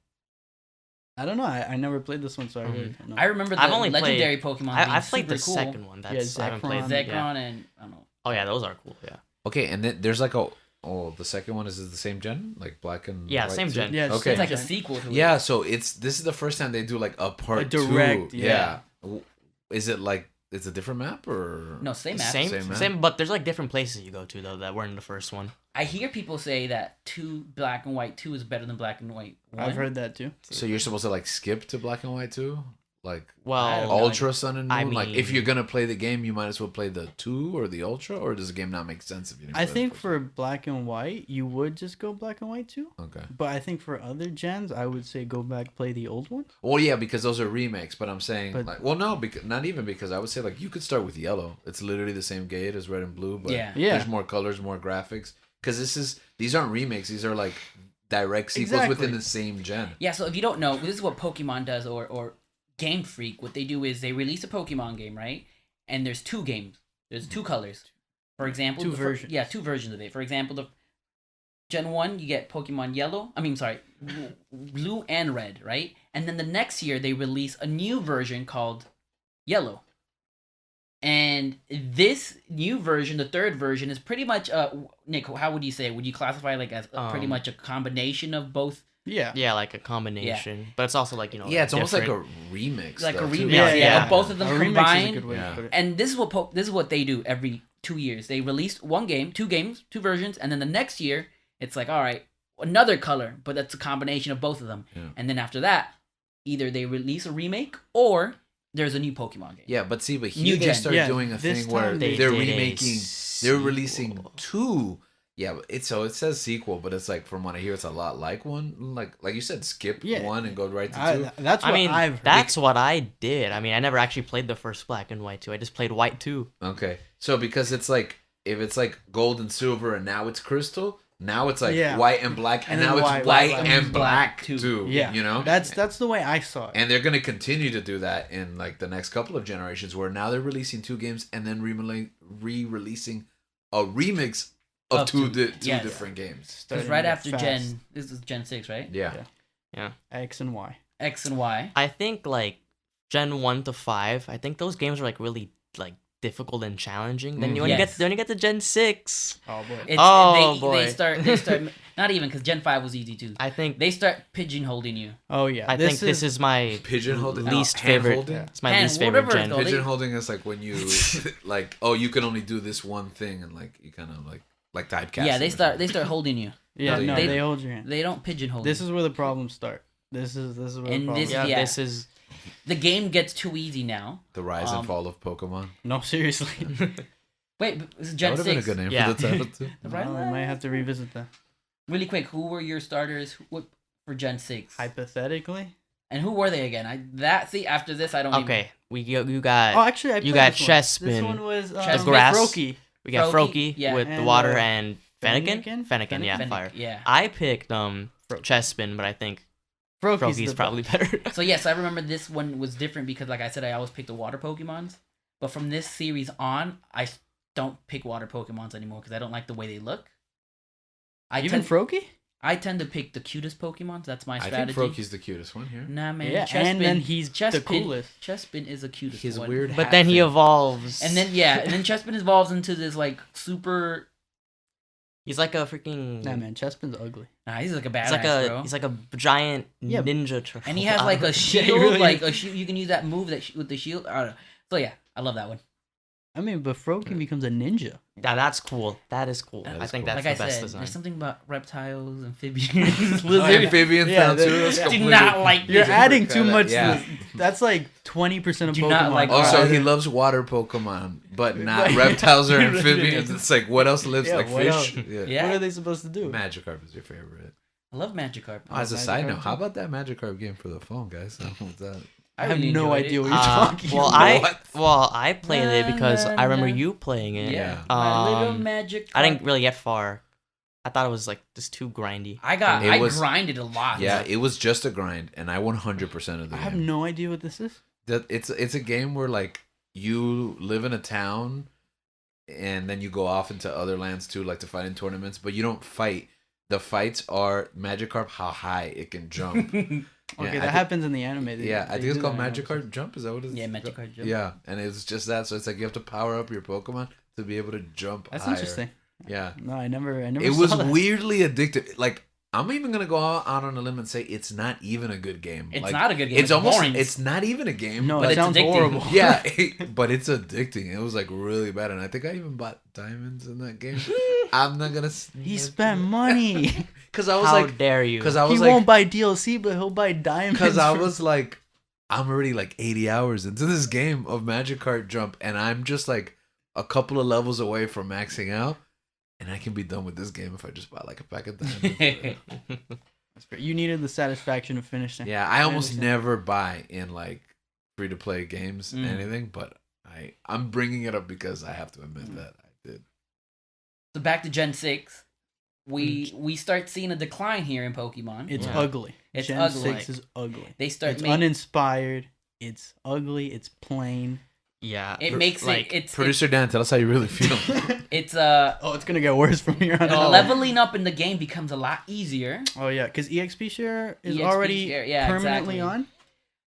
I don't know. I never played this one, so I Mm-hmm. really don't know. I remember the I've only played- legendary Pokemon. I've being played the super cool. second one. That's I haven't played Zekrom. the- Zekrom yeah. and I don't know. Oh yeah, those are cool. Yeah. Okay, and then there's like the second one is it the same gen? Like black and Yeah, white same too? gen. Yeah, Okay. It's like a Gen. sequel to it. Yeah, so this is the first time they do like a part A direct, two. yeah. Is it like it's a different map or No, same map. Same, Same same, map? but there's like different places you go to though that weren't in the first one. I hear people say that Black and White 2 is better than Black and White 1. I've heard that too. So you're supposed to like skip to black and white too? Like I Well, don't know. Ultra Sun and Moon? I Like if mean- you're gonna play the game, you might as well play the 2 or the Ultra, or does the game not make sense if you didn't I play the think first for black and white, you would just go black and white too. one? Okay. But I think for other gens, I would say go back play the old one. Well, yeah, because those are remakes, but I'm saying But- like, well, no, because not even because I would say like you could start with yellow. It's literally the same gate as red and blue, but Yeah. Yeah. there's more colors, more graphics. Because these aren't remakes; these are like direct sequels Exactly. within the same gen. Yeah, so if you don't know, this is what Pokemon does, or Game Freak. What they do is they release a Pokemon game, right? And there's two games. There's two colors. For example, Two the versions. Yeah, two versions of it. For example, the Gen 1, you get Pokemon Yellow. Blue and Red, right? And then the next year, they release a new version called Yellow. And this new version, the third version, is pretty much, Nick, how would you say it? Would you classify it like as pretty much a combination of both? Yeah. yeah, like a combination, but it's also like Yeah, it's almost like a different- remix. Like a though, too. remix, Yeah, yeah. of both of them A remix is a combined. good way to Yeah. put it. And this is what they do every 2 years. They release one game, two versions, and then the next year it's like, all right, another color, but that's a combination of both of them. Yeah. And then after that, either they release a remake or there's a new Pokemon game. Yeah, but see, but New here they gen. start Yeah, doing a this thing where time they're they did a remaking, they're releasing sequel. 2. Yeah, but it says sequel, but it's like from what I hear, it's a lot like one. Like you said, skip Yeah. 1 and go right to 2. That's what I mean, I've heard. that's what I did. I mean, I never actually played the first Black and White 2. I just played White 2. Okay, so because it's like if it's like gold and silver and now it's crystal, Now it's like Yeah. white and black, and And now then it's white white and black too. Yeah, You know, that's the way I saw it. and they're gonna continue to do that in like the next couple of generations, where now they're releasing 2 games and then re-releasing a remix of two Yes. different games. Because Starting right to get after fast. this is Gen 6, right? Yeah. X and Y. X and Y. I think like Gen 1 to 5, I think those games are like really like difficult and challenging. Then when Yes. you get to Gen 6, Oh boy. It's, boy. They start not even because Gen 5 was easy too. I think They start pigeonholing you. Oh yeah. I think this is my Pigeonholing, least favorite. hand-holding? Yeah. It's my Hand- least favorite whatever gen. it's called. Pigeonholing is like when you like, oh, you can only do this one thing, and like you kind of like typecast. Yeah, they start holding you. Yeah, no, they- they hold your hand. They don't pigeonhole This you. is where the problems start. This is where the And problems. this- Yeah, Yeah. this is The game gets too easy now. the rise and fall of Pokemon. No, seriously. Wait, but this is That Gen would have been a 6. good name Yeah. for the title too. Right. Well, I might have to revisit that. Really quick, who were your starters for Gen 6? Hypothetically. And who were they again? After this I don't okay. You got Oh, actually, I played got this one. Chespin, This one was Chespin. Grass. Froakie. we got Froakie, Froakie yeah. with the And, water and Fennekin. Fennekin? Fennekin, yeah, even. fire. Yeah. I picked Froakie. Chespin, but I think Froakie's Froakie's the probably better. So yes, I remember this one was different because, like I said, I always picked the water Pokemons. But from this series on, I don't pick water Pokemons anymore because I don't like the way they look. Even Froakie? I tend to pick the cutest Pokemons. That's my I think strategy. Froakie's the cutest one here. Nah, man. Yeah, Chespin, and then he's the Chespin, coolest. Chespin is the cutest His one. weird But hat then he thing. evolves. And then Chespin evolves into this like super. he's like a freaking. Nah, man, Chespin's ugly. Nah, he's like a badass, bro. He's like a giant Yeah. ninja turtle. And he has like a Yeah, shield, he really like is. a shield. You can use that move with the shield. I don't know. So yeah, I love that one. I mean, but Froakie becomes a ninja. Yeah, that's cool. That is cool. That I is think cool. that's Like the I best said, design. there's something about reptiles, amphibians, Oh, lizards. amphibians Yeah, now they- too. That's yeah. Do completely- not like You're lizards. adding too much. Yeah. That's like 20% of Do Pokemon. not like Also, Right. he loves water Pokemon, but not Right. reptiles or He really amphibians. is. It's like what else lives? Yeah, like what fish. else? Yeah. Yeah, What are they supposed to do? Magikarp is your favorite. I love Magikarp. Oh, as a Magikarp side note, too? how about that Magikarp game for the phone, guys? What's that? I have really no enjoyed idea it. what you're talking well, about. I played it because I remember you playing it. Yeah, Yeah. my little Magikarp. I didn't really get far. I thought it was like just too grindy. I was- grinded a lot. Yeah, it was just a grind, and I 100% of the I have game. no idea what this is. That it's a game where like you live in a town, and then you go off into other lands too, like to fight in tournaments. But you don't fight. The fights are Magikarp, how high it can jump. Okay, I that think- happens in the anime. Yeah, I think it's called Magikarp Jump. Is that what it is? Yeah, Magikarp Jump. Yeah, and it's just that. So it's like you have to power up your Pokemon to be able to jump. That's higher. interesting. Yeah, No, I never. it saw was that. weirdly addictive. Like I'm even gonna go out on a limb and say it's not even a good game. It's Like, not a good game. It's almost. boring. It's not even a game. No, But it it's sounds addicting. horrible. Yeah, but it's addicting. It was like really bad, and I think I even bought diamonds in that game. I'm not gonna. He spent money. Because I was How like, dare you? because I He was won't like, buy DLC, but he'll buy diamonds. because I for- was like, I'm already like 80 hours into this game of Magikarp Jump, and I'm just like a couple of levels away from maxing out, and I can be done with this game if I just buy like a pack of diamonds. That's great. You needed the satisfaction of finishing. Yeah, I almost understand. never buy in like free to play games anything, but I'm bringing it up because I have to admit that I did. So back to Gen 6. We start seeing a decline here in Pokemon. It's Yeah. ugly. It's Gen ugly. 6 is ugly. They start It's making uninspired. It's ugly. It's plain. yeah. it makes like, it's Producer Dan, tell us how you really feel. it's Oh, it's gonna get worse from here on out. leveling up in the game becomes a lot easier. Oh yeah, because EXP share is EXP already share, yeah, permanently exactly. on.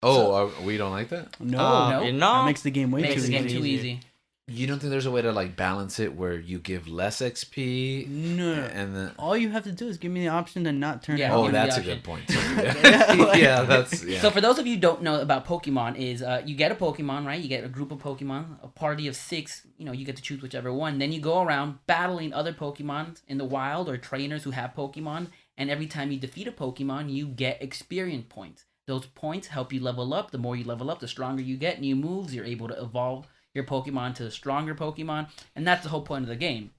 Oh, we don't like that? No, no. no. that makes the game way Makes too the game easy. too easy. You don't think there's a way to like balance it where you give less XP No, and then all you have to do is give me the option to not turn Yeah, it oh, on. give me the that's a option. good point. Too. Yeah, like- Yeah, that's yeah. So for those of you who don't know about Pokemon, is you get a Pokemon, right? You get a group of Pokemon, a party of 6. You know, you get to choose whichever one. Then you go around battling other Pokemon in the wild or trainers who have Pokemon. And every time you defeat a Pokemon, you get experience points. Those points help you level up. The more you level up, the stronger you get. New moves, you're able to evolve your Pokemon to stronger Pokemon. And that's the whole point of the game.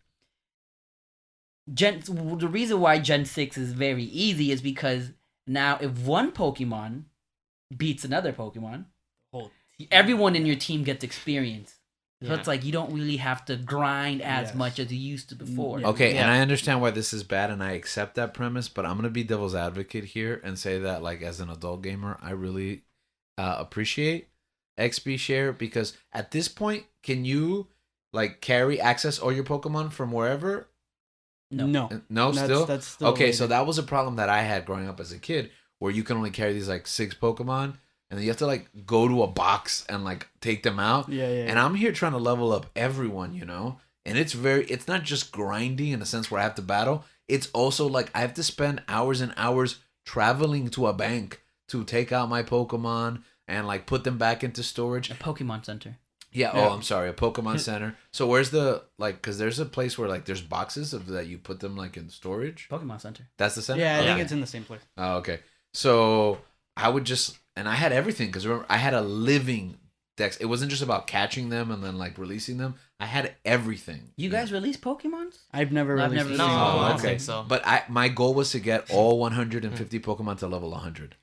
The reason why Gen 6 is very easy is because now if one Pokemon beats another Pokemon, Whole everyone in your team gets experience. So it's like you don't really have to grind as much as you used to before. Yeah. Okay, and Yeah. I understand why this is bad, and I accept that premise, but I'm gonna be devil's advocate here and say that, like, as an adult gamer, I really appreciate XP share, because at this point, can you like carry access all your Pokemon from wherever? No. No, still. That's still Okay, so limited. that was a problem that I had growing up as a kid, where you can only carry these like 6 Pokemon, and then you have to like go to a box and like take them out. Yeah. And I'm here trying to level up everyone, you know? And it's not just grinding in the sense where I have to battle. It's also like I have to spend hours and hours traveling to a bank to take out my Pokemon and like put them back into storage. A Pokemon Center. Yeah, Yeah. oh, I'm sorry, a Pokemon Center. So where's the, like, because there's a place where like there's boxes of that you put them like in storage. Pokemon Center. That's the center? Yeah, I think Okay. it's in the same place. Oh, okay. So I would just, and I had everything, because remember, I had a living dex. It wasn't just about catching them and then like releasing them. I had everything. You guys release Pokemons? I've never I've released never a No, seen single one. I one. don't okay. think so. But my goal was to get all 150 Pokemon to level 100.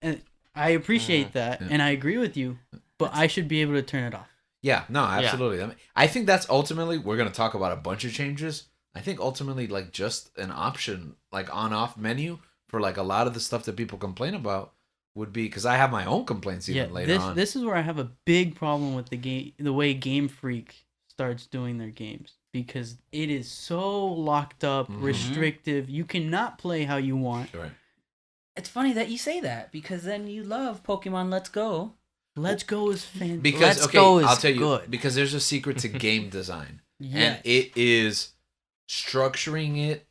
And I appreciate that, Yeah. and I agree with you, but I should be able to turn it off. Yeah, no, absolutely. I mean, I think that's ultimately, we're going to talk about a bunch of changes. I think ultimately like just an option, like on-off menu for like a lot of the stuff that people complain about would be, because I have my own complaints even later on. This is where I have a big problem with the way Game Freak starts doing their games, because it is so locked up, Mhm. restrictive. You cannot play how you want. Right. It's funny that you say that because then you love Pokemon Let's Go. Let's Go is fantastic. Because Let's okay, Go is I'll tell you, good. because there's a secret to game design, Yes. and it is structuring it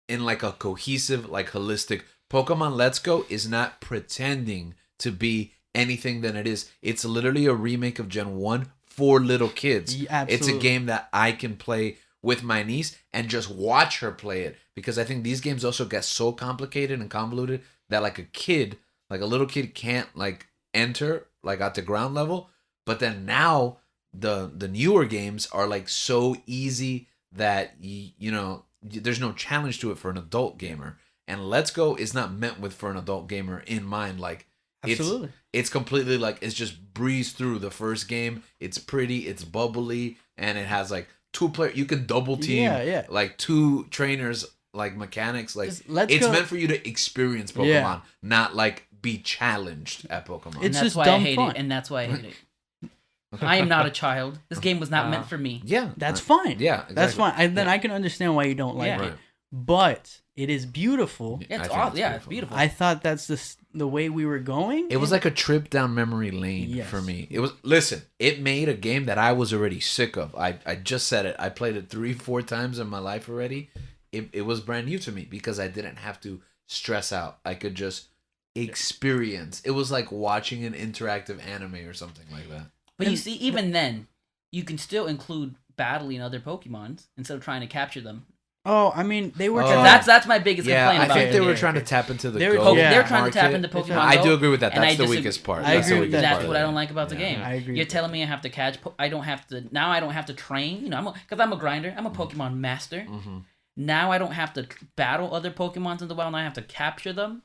in like a cohesive, like holistic. Pokemon Let's Go is not pretending to be anything than it is. It's literally a remake of Gen 1 for little kids. Yeah, It's a absolutely. game that I can play with my niece and just watch her play it, because I think these games also get so complicated and convoluted that like a kid, like a little kid, can't like enter like at the ground level. But then now the newer games are like so easy that you know there's no challenge to it for an adult gamer. And Let's Go is not meant with for an adult gamer in mind. Like Absolutely. it's completely like it's just breeze through the first game. It's pretty, it's bubbly, and it has like 2 player. You can double team, Yeah. like 2 trainers, like mechanics. Like Just Let's it's Go- meant for you to experience Pokemon, Yeah. not like be challenged at Pokemon. And It's that's just why I dumb hate fun. it. And that's why I hate it. I am not a child. This game was not meant for me. yeah, That's fine. yeah, That's exactly. fine. I can understand why you don't like Yeah. it. Right. But it is beautiful. Yeah, I it's think awesome. it's Yeah, it's beautiful. I thought that's the way we were going. It was like a trip down memory lane Yes. for me. It was, listen, it made a game that I was already sick of. I just said it. I played it 3-4 times in my life already. It was brand new to me because I didn't have to stress out. I could just experience. It was like watching an interactive anime or something like that. But you see, even then, you can still include battling other Pokemons instead of trying to capture them. Oh, I mean, they were. Oh. trying- That's my biggest Yeah, complaint I about think it. they were Yeah. trying to tap into the They were- Go yeah. They're trying to tap market. into Pokemon I Go, do agree with that. and That's I the disagree. weakest part. I That's agree the with weakest that. part That's of what I it. don't like about the Yeah. game. I agree. You're with telling me I have to catch. I don't have to now. I don't have to train. You know, because I'm a grinder. I'm a Pokemon master. Mhm. Now I don't have to battle other Pokemons in the wild. And I have to capture them.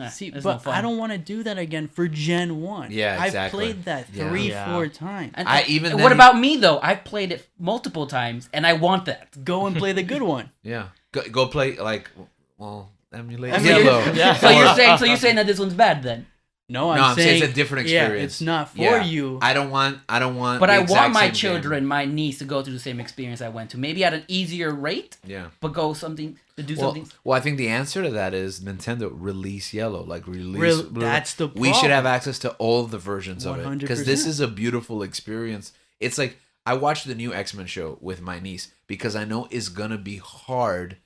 See, there's but no fun. I don't want to do that again for Gen 1. Yeah, I've exactly. played that Yeah. 3-4 times. And, I even and then- what about me though? I've played it multiple times, and I want that. Go and play the good one. Yeah. Go play like, well, emulate I mean, Yellow. yeah. So you're saying that this one's bad then? No, No, I'm saying saying it's a different Yeah, experience. it's not for Yeah. you. I don't want. But the I exact want my same game. children, my niece, to go through the same experience I went to. Maybe at an easier rate, Yeah. but go something to do Well, something. well, I think the answer to that is Nintendo release Yellow, like That's the We should have problem. access to all of the versions of it because this 100%. is a beautiful experience. It's like I watched the new X-Men show with my niece because I know it's gonna be hard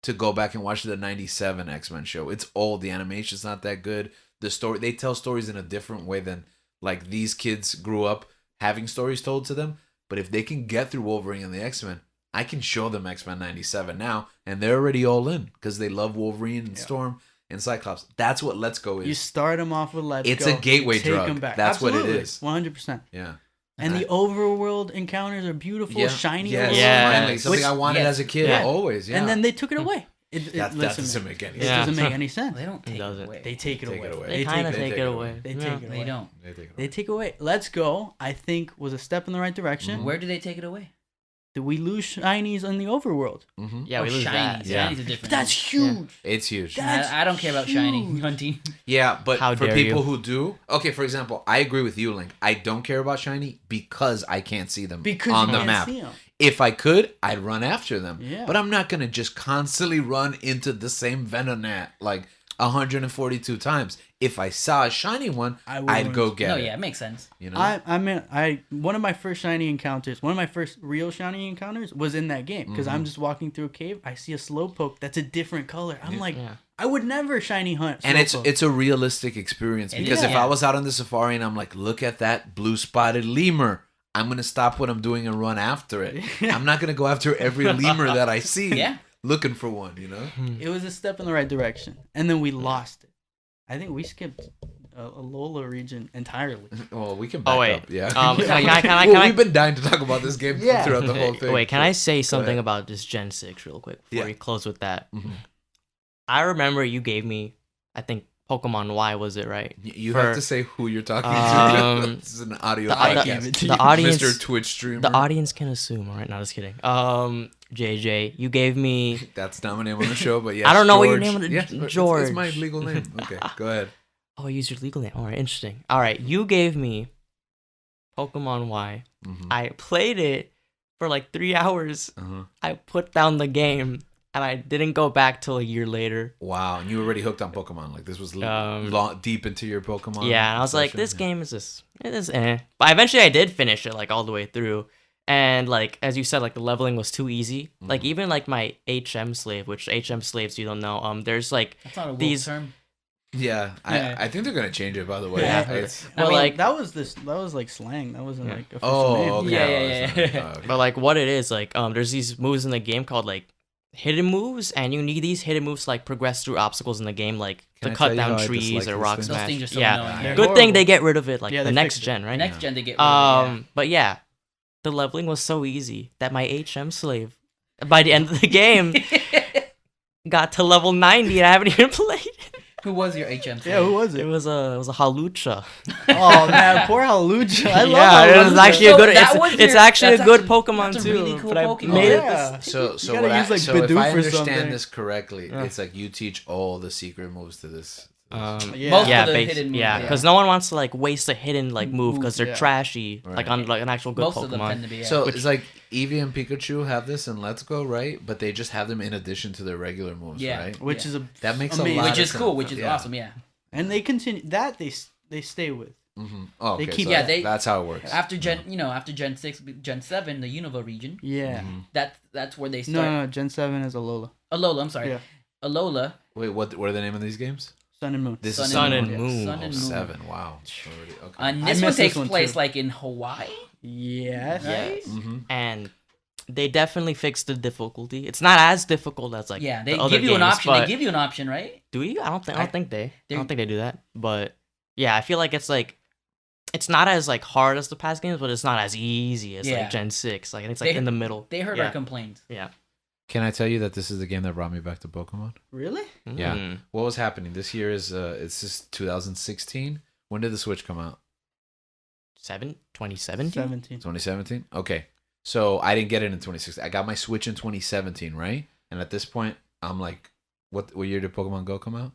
to go back and watch the '97 X-Men show. It's old. The animation's not that good. The story, they tell stories in a different way than like these kids grew up having stories told to them. But if they can get through Wolverine and the X-Men, I can show them X-Men '97 now, and they're already all in because they love Wolverine and Storm and Cyclops. That's what Let's Go is. You start them off with Let's It's Go. a gateway take drug. them back. That's what it Absolutely. is. 100%. Yeah. And the overworld encounters are beautiful, shiny. Yes. little- Yeah. Finally, something Which- I wanted yes. as a kid, Yeah. always. Yeah. And then they took it away. That listen, doesn't man, make any it sense. Yeah. doesn't make any sense. They don't take does it it. away. They take it Take away. it away. They kind of take it away. They Yeah. take it away. They don't. They take it They away. take away. Let's Go, I think, was a step in the right direction. Mhm. Where do they take it away? Did we lose shinies in the overworld? Mm-hmm. Yeah, we lose that. shinies. Yeah. Shinies are different. That's huge. It's huge. That's I don't care about shiny huge. hunting. Yeah, but How for dare people you. who do, okay, for example, I agree with you, Link. I don't care about shiny because I can't see them Because on you the can't map. see 'em. If I could, I'd run after them. Yeah. But I'm not gonna just constantly run into the same Venonat like 142 times. If I saw a shiny one, I would I'd run go to- get No, it. yeah, it makes sense. You know? I one of my first shiny encounters, one of my first real shiny encounters was in that game because Mm-hmm. I'm just walking through a cave. I see a Slowpoke that's a different color. I'm like, Yeah. I would never shiny hunt. And Slowpoke. it's a realistic experience It because is. if Yeah. I was out on the safari and I'm like, look at that blue spotted lemur, I'm gonna stop what I'm doing and run after it. I'm not gonna go after every lemur that I see. Yeah. Looking for one, you know? It was a step in the right direction, and then we lost it. I think we skipped a Lola region entirely. Well, we can back Oh wait. up. Yeah. Can I? Well, we've been dying to talk about this game Yeah. throughout the whole thing. Wait, can I say ahead. something about this Gen 6 real quick before Yeah. we close with that? Mhm. I remember you gave me, I think, Pokemon Y, was it right? You For- have to say who you're talking Um, to. This is an audio the- podcast. the The audience, Mr. Twitch streamer. the audience can assume, all right? No, just kidding. JJ, you gave me. That's not my name on the show, but yeah. I don't know what your name is. George. It's my George. legal name. Okay, go ahead. Oh, I used your legal name. All right, interesting. All right, you gave me Pokemon Y. Mhm. I played it for like 3 hours. Uh-huh. I put down the game and I didn't go back till a year later. Wow, and you were already hooked on Pokemon. Like this was deep into your Pokemon. Yeah, and I was like, obsession? this Yeah. game is just it is eh. But eventually I did finish it like all the way through. And like as you said, like the leveling was too easy. Like Mhm. even like my HM slave, which HM slaves you don't know, there's like That's not a wolf These- term. Yeah, Yeah. I think they're gonna change it. By the way, Yeah. It's, I Well, mean, like- that was like slang. That wasn't like official oh, name. okay. Yeah, Oh, yeah, it's yeah. not- oh, okay. but like what it is, like there's these moves in the game called like hidden moves, and you need these hidden moves to like progress through obstacles in the game, like Can to I cut tell you how down I trees dislike or this rock thing? Those smash. things are so Yeah. annoying. They're Good thing horrible. they get rid of it like Yeah, the they next fixed it. gen, right? Next gen they get rid of it, But yeah, the leveling was so easy that my HM slave, by the end of the game, yeah. got to level 90 and I haven't even played. Who was your HM? Yeah, who was It it? was a Halucha. Oh man, poor Halucha. I love yeah, it was Halucha. actually a So good. that was It's your- actually a that's good actually- Pokemon that's a too. really cool but I Pokemon. made it. Yeah. So You gotta what use, like, so if Bidoof I or understand something. this correctly, Yeah. it's like you teach all the secret moves to this. Yeah. Most yeah, of the bas- hidden moves, yeah, yeah. because no one wants to like waste a hidden like move because they're Yeah. trashy, Right. like on like an actual good Most of them Pokemon. tend to be. Yeah. So it's like Eevee and Pikachu have this in Let's Go, right? But they just have them in addition to their regular moves, Yeah. right? Which Yeah. is a That makes amazing. a lot which of is cool, sense. which is Yeah. awesome. Yeah. and they continue that they stay with. Mm-hmm. Oh, They okay. keep- so Yeah, they- that's how it works. After after Gen 6, Gen 7, the Unova region. Yeah. Mhm. That's where they No, start. no, Gen 7 is Alola. Alola, I'm sorry. Yeah. Alola. Wait, what are the name of these games? Sun and Moon. This Sun is Sun and yeah. Moon. Sun Oh, and Moon. 7. Wow. Already, okay. And I this one missed this takes one, place too. like in Hawaii. Yes. Right? Mm-hmm. And they definitely fixed the difficulty. It's not as difficult as like Yeah, they the other give you an games, option. They but- give you an option, right? Do you? I don't think. I don't think they. I they- don't think they do that. But yeah, I feel like it's not as like hard as the past games, but it's not as easy as Yeah. like Gen 6. Like it's like They- in the middle. They heard Yeah. our complaints. Yeah. Can I tell you that this is the game that brought me back to Pokemon? Really? Yeah. Mm. What was happening this year is it's just 2016. When did the Switch come out? 2017? 17. 2017. Okay, so I didn't get it in 2016. I got my Switch in 2017, right? And at this point, I'm like, what year did Pokemon Go come out?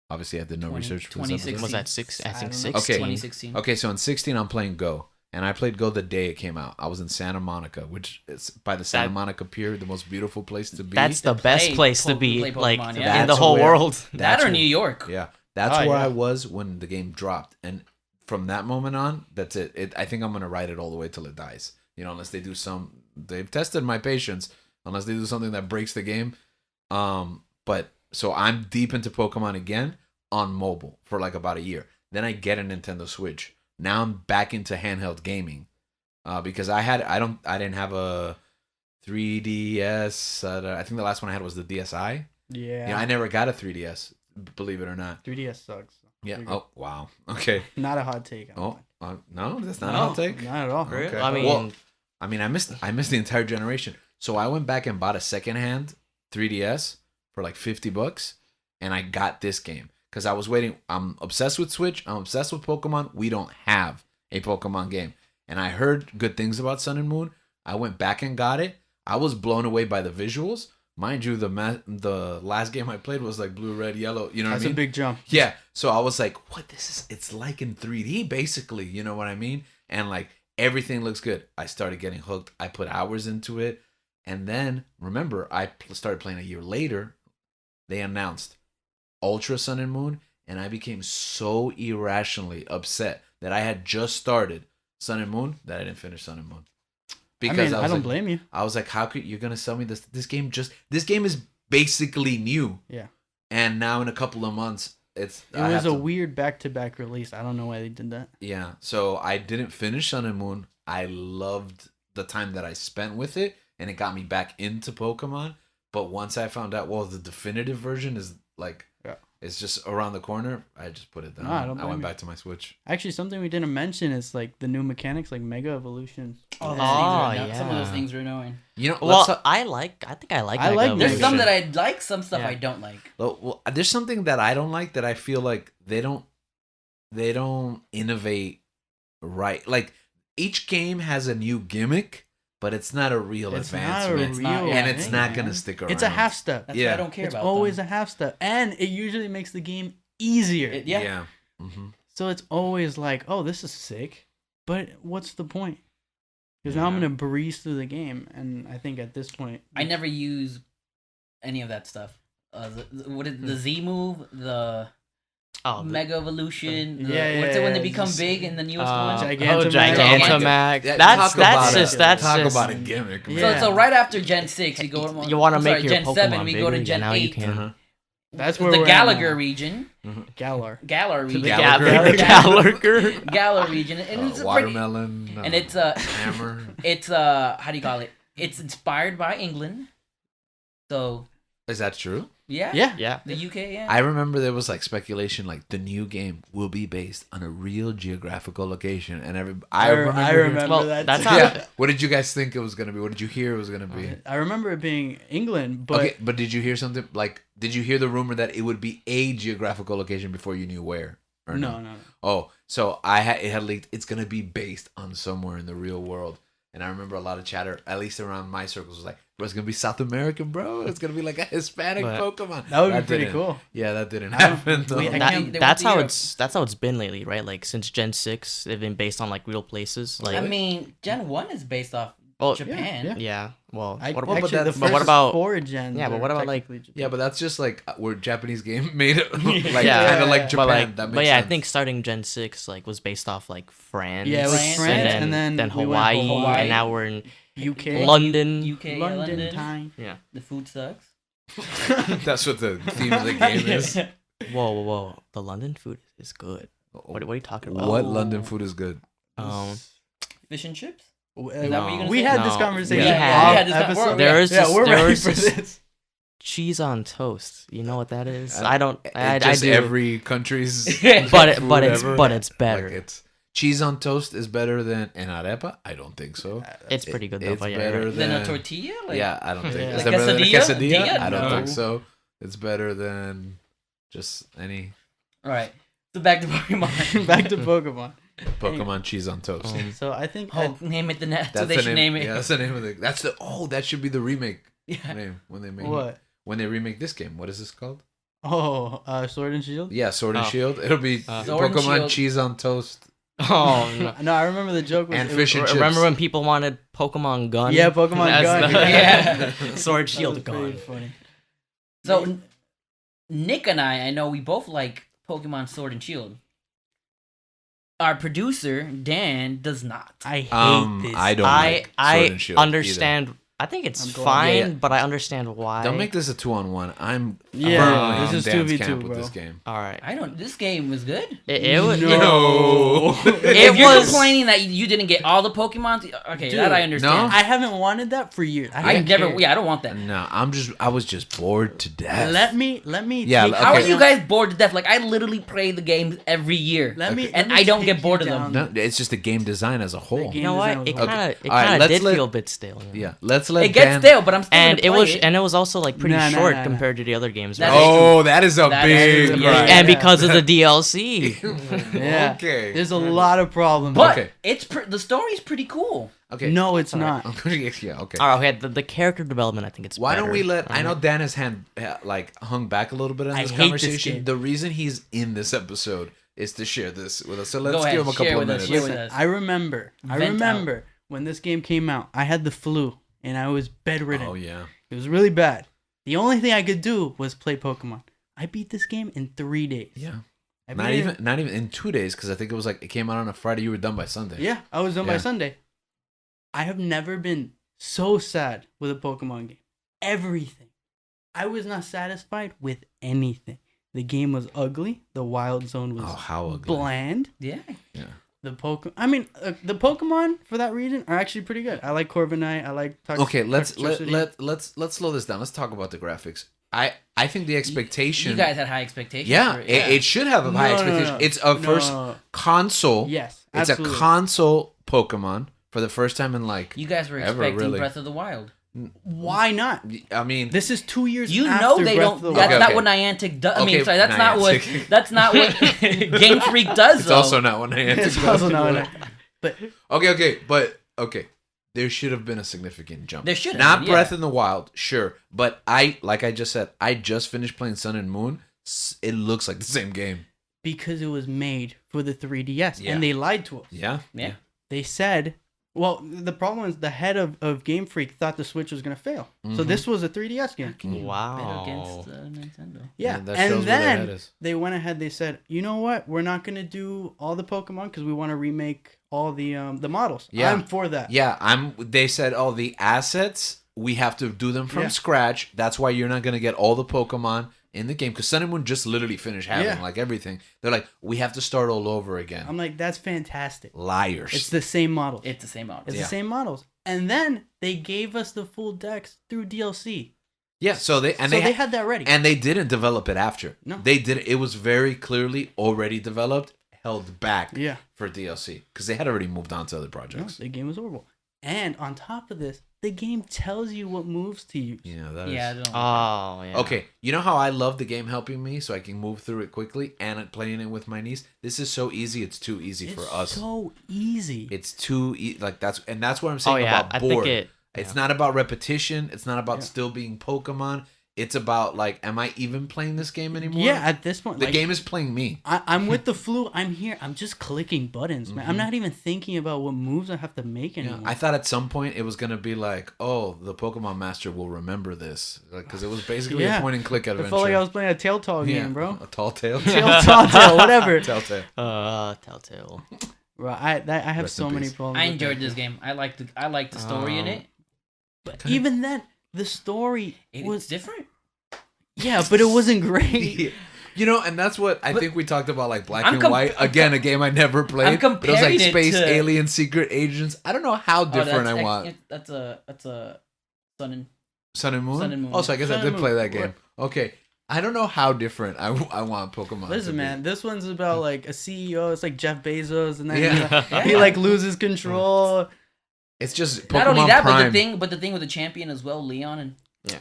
Obviously, I did no 20 research for this episode. 2016. Was that six? I I think don't know. 16. 2016. Okay, so in 16, I'm playing Go. And I played Go the day it came out. I was in Santa Monica, which is by the Santa That- Monica Pier, the most beautiful place to be. That's the To best play place to Pokemon, be, play like Pokemon, in yeah. the That's whole where- world. That That's or where- New York. Yeah, that's Oh, where yeah. I was when the game dropped. And from that moment on, that's it. I think I'm going to ride it all the way till it dies. You know, unless they do they've tested my patience, unless they do something that breaks the game. But so I'm deep into Pokemon again on mobile for like about a year. Then I get a Nintendo Switch. Now I'm back into handheld gaming. Because I didn't have a 3DS. I think the last one I had was the DSi. Yeah. Yeah, I never got a 3DS, believe it or not. 3DS sucks. Yeah. Pretty good. Oh, wow. Okay. Not a hot take. I don't Oh, think. no, that's not No, a hot take. Not at all. Okay. Really? I mean, Well, I missed the entire generation. So I went back and bought a secondhand 3DS for like $50, and I got this game because I was waiting. I'm obsessed with Switch. I'm obsessed with Pokemon. We don't have a Pokemon game, and I heard good things about Sun and Moon. I went back and got it. I was blown away by the visuals. Mind you, the last game I played was like blue, red, yellow. You know what I mean? That's a big jump. Yeah. So I was like, what this is, it's like in 3D basically, you know what I mean? And like everything looks good. I started getting hooked. I put hours into it. And then remember, I started playing a year later. They announced Ultra Sun and Moon, and I became so irrationally upset that I had just started Sun and Moon that I didn't finish Sun and Moon. Because I don't blame you. I was like, how could you're gonna sell me this game? This game is basically new. Yeah. And now in a couple of months, it was a weird back-to-back release. I don't know why they did that. Yeah. So I didn't finish Sun and Moon. I loved the time that I spent with it, and it got me back into Pokemon. But once I found out, well, the definitive version is like, it's just around the corner, I just put it down. I went back to my Switch. Actually, something we didn't mention is like the new mechanics, like Mega Evolutions. Oh, yeah. Some of those things are annoying. You know, Well, I think I like. I like There's Mega some that I like, some stuff Yeah. I don't like. well, there's something that I don't like that I feel like they don't innovate right. Like each game has a new gimmick, but it's not a real It's not a advancement. real not, And it's thing, not man. gonna stick around. It's a half step. That's Yeah. why I don't care It's about always them. a half step, and it usually makes the game easier. Yeah. Mm-hmm. So it's always like, oh, this is sick, but what's the point? Because now I'm Yeah. gonna breeze through the game, and I think at this point, I never use any of that stuff. What is the Z move? The Mega Evolution? What's it when they become big in the newest one? Gigantamax. Yeah, That's talk just about a gimmick. Man. Yeah. So right after Gen 6, we go. You want to I'm make sorry, your Gen Pokemon 7, we go to bigger, Gen now 8. you can. Uh-huh. that's where The we're Gallagher at region. Galar. Galar region. The Gallagher. Galar region. And it's a pretty, Watermelon. and it's a hammer. it's how do you call it? It's inspired by England. So Is that true? yeah. Yeah. The UK, yeah. I remember there was like speculation, like the new game will be based on a real geographical location, and I remember Well, that. that's too. how- Yeah. What did you guys think it was gonna be? What did you hear it was gonna be? I remember it being England, but Okay, but did you hear something like? Did you hear the rumor that it would be a geographical location before you knew where? Or no. Oh, so it had leaked. It's gonna be based on somewhere in the real world, and I remember a lot of chatter, at least around my circles, was like, "Bro, it's gonna be South American, bro. It's gonna be like a Hispanic But- Pokemon." That would be pretty didn't- cool. Yeah, that didn't I don't- happen. Though. we- I That- can't- they That's went how to it's been lately, right? Like since Gen 6, they've been based on like real places. Like I mean, Gen 1 is based off well, Japan. yeah. yeah. Well, I, what well, about but actually, the that's- first but what about- 4 gens? Yeah, but are what about, like- technically Japan. Yeah, but that's just like we're Japanese game made it like Yeah. kind of like Yeah. Japan. but like, that makes but yeah, sense. I think starting Gen 6 like was based off like France. Yeah, it was France, France, and then we went Hawaii, Hawaii. and now we're in UK, London. UK, London, London. time. Yeah. The food sucks. that's what the theme of the game is. Whoa! The London food is good. What are you talking about? What London food is good? Fish and chips? Uh, Is that what you're gonna we say? had this No. conversation. We had this episode. conversation. There is yeah, this- we're there ready is for this- this. cheese on toast. You know what that is? I- I don't. I Just do. every country's but food it's ever. it's better. Like it's cheese on toast is better than an arepa. I don't think so. It's pretty good though. It's but yeah, better right. Then a than- tortilla? Like, Yeah, I don't think. Yeah. Is Like that better than a quesadilla? quesadilla? Tortilla? I don't No. think so. It's better than just any All right. So back to Pokemon. Back to Pokemon. Pokemon cheese on toast. So I think Oh, name it the net. So That's they the should name it. Yeah, that's the name of the. That's the. Oh, that should be the remake Yeah. name when they make what? when they remake this game. What is this called? Oh, Sword and Shield. Yeah, Sword and Oh. Shield. It'll be Sword and Pokemon Shield. cheese on toast. Oh no. No, I remember the joke was And it fish and was, chips. Remember when people wanted Pokemon Gun? Yeah, Pokemon Gun. the- Yeah. Sword that Shield was pretty Gun. funny. So Nick and I know we both like Pokemon Sword and Shield. Our producer Dan does not. I hate this. I don't like Sword I and Shield understand. I think it's I'm going- fine, Yeah, yeah. but I understand why. Don't make this a 2-on-1. I'm Yeah, firmly this on is Dan's 2v2, camp with bro. this game. All right. I don't. This game was good. It was. No. If you're was- complaining that you didn't get all the Pokemon, okay, Dude, that I understand. I haven't wanted that for years. I don't never. care. Yeah, I don't want that. No, I was just bored to death. Let me. Yeah, take How are okay. you guys bored to death? Like I literally play the games every year. Let me. Okay. let And me I don't take get you bored of them. down. No, it's just the game design as a whole. game You know design what? was It horrible. kind of All right, kind of let's did let- feel a bit stale. You know? Yeah, let's let's let It gets Dan. stale, but I'm still And gonna it play was it. and it was also like pretty Nah, nah, short nah, nah. compared to the other games. That Right? is Oh, that is a That is big true. gripe. And because of the DLC. Yeah. Okay. There's a lot of problems. But Okay. it's the story's pretty cool. Okay. No, it's alright. not. Yeah. Okay. Oh, okay. The character development, I think it's. Why don't better. we let? I know Alright. Dan has hung back a little bit on I this hate this conversation. game. The reason he's in this episode is to share this with us. So let's Go ahead, give him a share couple of with us, minutes. share with Listen, us. I remember Vent when this game came out, I had the flu and I was bedridden. Oh yeah. It was really bad. The only thing I could do was play Pokemon. I beat this game in 3 days. Yeah. I Not beat it even in 2 days because I think it was like it came out on a Friday. You were done by Sunday. Yeah, I was done by Yeah. Sunday. I have never been so sad with a Pokemon game. Everything. I was not satisfied with anything. The game was ugly. The Wild Zone was Oh, how ugly. bland. Yeah. Yeah. The Pokemon for that reason are actually pretty good. I like Corviknight. I like Okay, let's Toxtricity. slow this down. Let's talk about the graphics. I think the expectation. You guys had high expectations. yeah, for it. it should have a high No, no, expectation. no. It's a No, first no, no. console. Yes, It's absolutely. a console Pokemon for the first time in like. You guys were Ever, expecting really. Breath of the Wild. Why not? I mean, This is 2 years. You after know they Breath don't. of the That's Wild. not Okay. what Niantic does. I mean, Okay, sorry, that's not what. Niantic. That's not what Game Freak does. it's though. also not one hand. It's also not. But Okay. There should have been a significant jump. There should have Not been, yeah. Breath in the Wild, sure, but like I just said, I just finished playing Sun and Moon. It looks like the same game. because it was made for the 3DS, Yeah. and they lied to us. Yeah. Yeah. They said, well, the problem is the head of Game Freak thought the Switch was gonna fail. So Mhm. this was a 3DS game. Can you Wow. bet against Nintendo? Yeah, that shows and where their head then is. they went ahead. They said, you know what? We're not gonna do all the Pokemon because we want to remake all the models. Yeah. I'm for that. Yeah, They said, oh, the assets we have to do them from Yeah. scratch. That's why you're not gonna get all the Pokemon in the game because Sun and Moon just literally finished having Yeah. like everything. They're like, we have to start all over again. I'm like, that's fantastic. Liars. It's the same models. It's the same model. It's Yeah. the same models. And then they gave us the full decks through DLC. yeah. So they They had that ready. and they didn't develop it after. No. They did. It was very clearly already developed, held back Yeah. for DLC because they had already moved on to other No, projects. the game was horrible. And on top of this, the game tells you what moves to use. Yeah, that is. Yeah. I don't Oh yeah. Okay, you know how I love the game helping me so I can move through it quickly and playing it with my niece. This is so easy. It's too easy It's for us. so easy. It's too like that's what I'm Oh saying yeah. about I bored. think it. It's not about repetition. It's not about Yeah. still being Pokemon. It's about like, am I even playing this game anymore? Yeah, at this point, the like, game is playing me. I'm with the flu. I'm here. I'm just clicking buttons, man. I'm not even thinking about what moves I have to make Yeah, anymore. I thought at some point it was gonna be like, oh, the Pokemon Master will remember this, because it was basically Yeah. a point and click I adventure. felt like I was playing a Telltale game, bro. A tall tale. Telltale, whatever. Telltale. Telltale. Bro, I have Rest so in many peace. problems. I with enjoyed that this game. I liked the story in it. But even then, the story It's was different. yeah, but it wasn't great. You know, and that's what I think we talked about, like Black I'm and com- White. Again, a game I never played. I'm But it was like comparing it Space to- Alien Secret Agents. I don't know how different I want. That's a Sun and Sun and Moon? Sun and Moon, Oh, so I yeah. guess Sun I did and play Moon. that game. Okay. I don't know how different I want Pokemon to Listen, be. man, this one's about like a CEO. It's like Jeff Bezos, and then Yeah. he like loses control. It's just Pokemon not only that, Prime. but the thing with the champion as well, Leon and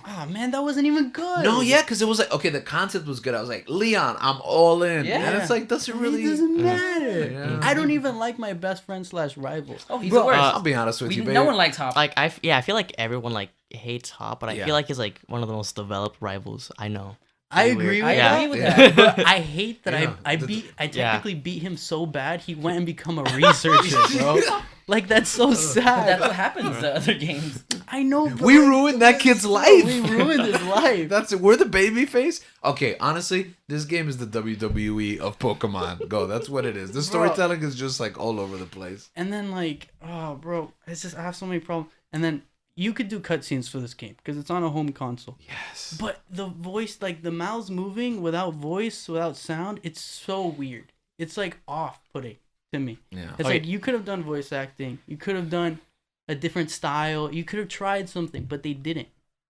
Oh man, that wasn't even good. No, yeah, because it was like, okay, the concept was good. I was like, Leon, I'm all in. Yeah. And it's like, doesn't really... It doesn't matter. Yeah. I don't even like my best friend / rival. oh, he's Bro, the worst. I'll be honest with you, babe. No one likes Hop. Like I feel like everyone like hates Hop, but I Yeah. feel like he's like one of the most developed rivals I know. I Pretty agree weird. with I that. agree with Yeah. that. But I hate that Yeah. I Yeah. technically beat him so bad he went and become a researcher, bro. Like that's so But sad. that's what happens to other games. I know. But We like, ruined that kid's life. We ruined his life. That's it. We're the baby face. Okay, honestly, this game is the WWE of Pokemon Go. That's what it is. The storytelling is just like all over the place. And then like, oh, bro, it's just I have so many problems. And then you could do cutscenes for this game because it's on a home console. Yes. But the voice, like the mouths moving without voice, without sound, it's so weird. It's like off-putting to me. Yeah. It's Okay. like you could have done voice acting. You could have done a different style. You could have tried something, but they didn't.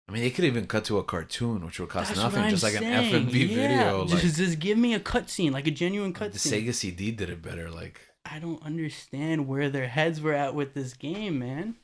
I mean, they could even cut to a cartoon, which would cost That's nothing, what I'm just like saying. an FMV Yeah, video. Like, just give me a cutscene, like a genuine the cutscene. Sega CD did it better. Like, I don't understand where their heads were at with this game, man.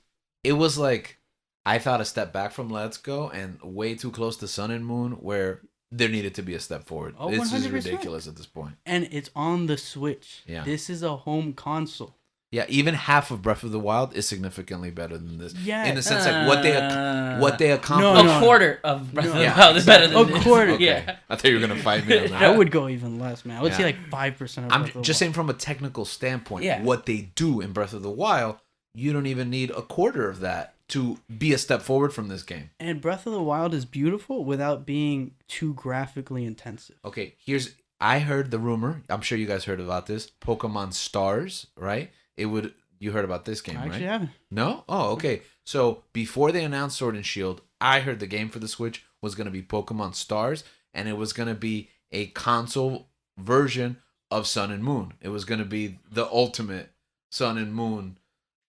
it was like I thought a step back from Let's Go and way too close to Sun and Moon, where there needed to be a step forward. Oh, It's just 100%. ridiculous at this point. And it's on the Switch. Yeah. This is a home console. Yeah, even half of Breath of the Wild is significantly better than this. Yeah. In the sense like what they accomplished. No. A quarter of Breath of the Yeah, Wild is better than exactly. this. A quarter. Okay. Yeah. I thought you were gonna fight me on that. I would go even less, man. I would say Yeah. like 5% of I'm Breath of the just Wild. saying from a technical standpoint, Yeah. what they do in Breath of the Wild, you don't even need a quarter of that to be a step forward from this game. And Breath of the Wild is beautiful without being too graphically intensive. Okay, I heard the rumor. I'm sure you guys heard about this. Pokemon Stars, right? You heard about this game, I actually right? haven't. No? Oh, okay. So before they announced Sword and Shield, I heard the game for the Switch was going to be Pokemon Stars, and it was going to be a console version of Sun and Moon. It was going to be the ultimate Sun and Moon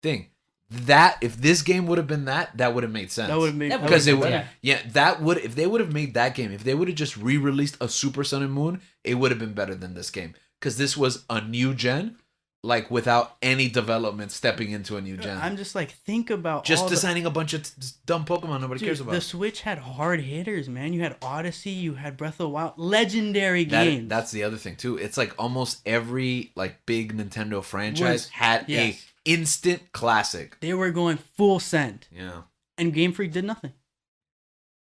thing. That if this game would have been that would have made sense. That would have made That would've because it been would, better. if they would have made that game, if they would have just re-released a Super Sun and Moon, it would have been better than this game because this was a new gen, like without any development stepping into a new gen. I'm just like, think about Just all designing a bunch of dumb Pokemon nobody Dude, cares about. the Switch had hard hitters, man. You had Odyssey, you had Breath of the Wild, legendary games. That's the other thing too. It's like almost every like big Nintendo franchise had yes. a instant classic. They were going full send, Yeah. and Game Freak did nothing.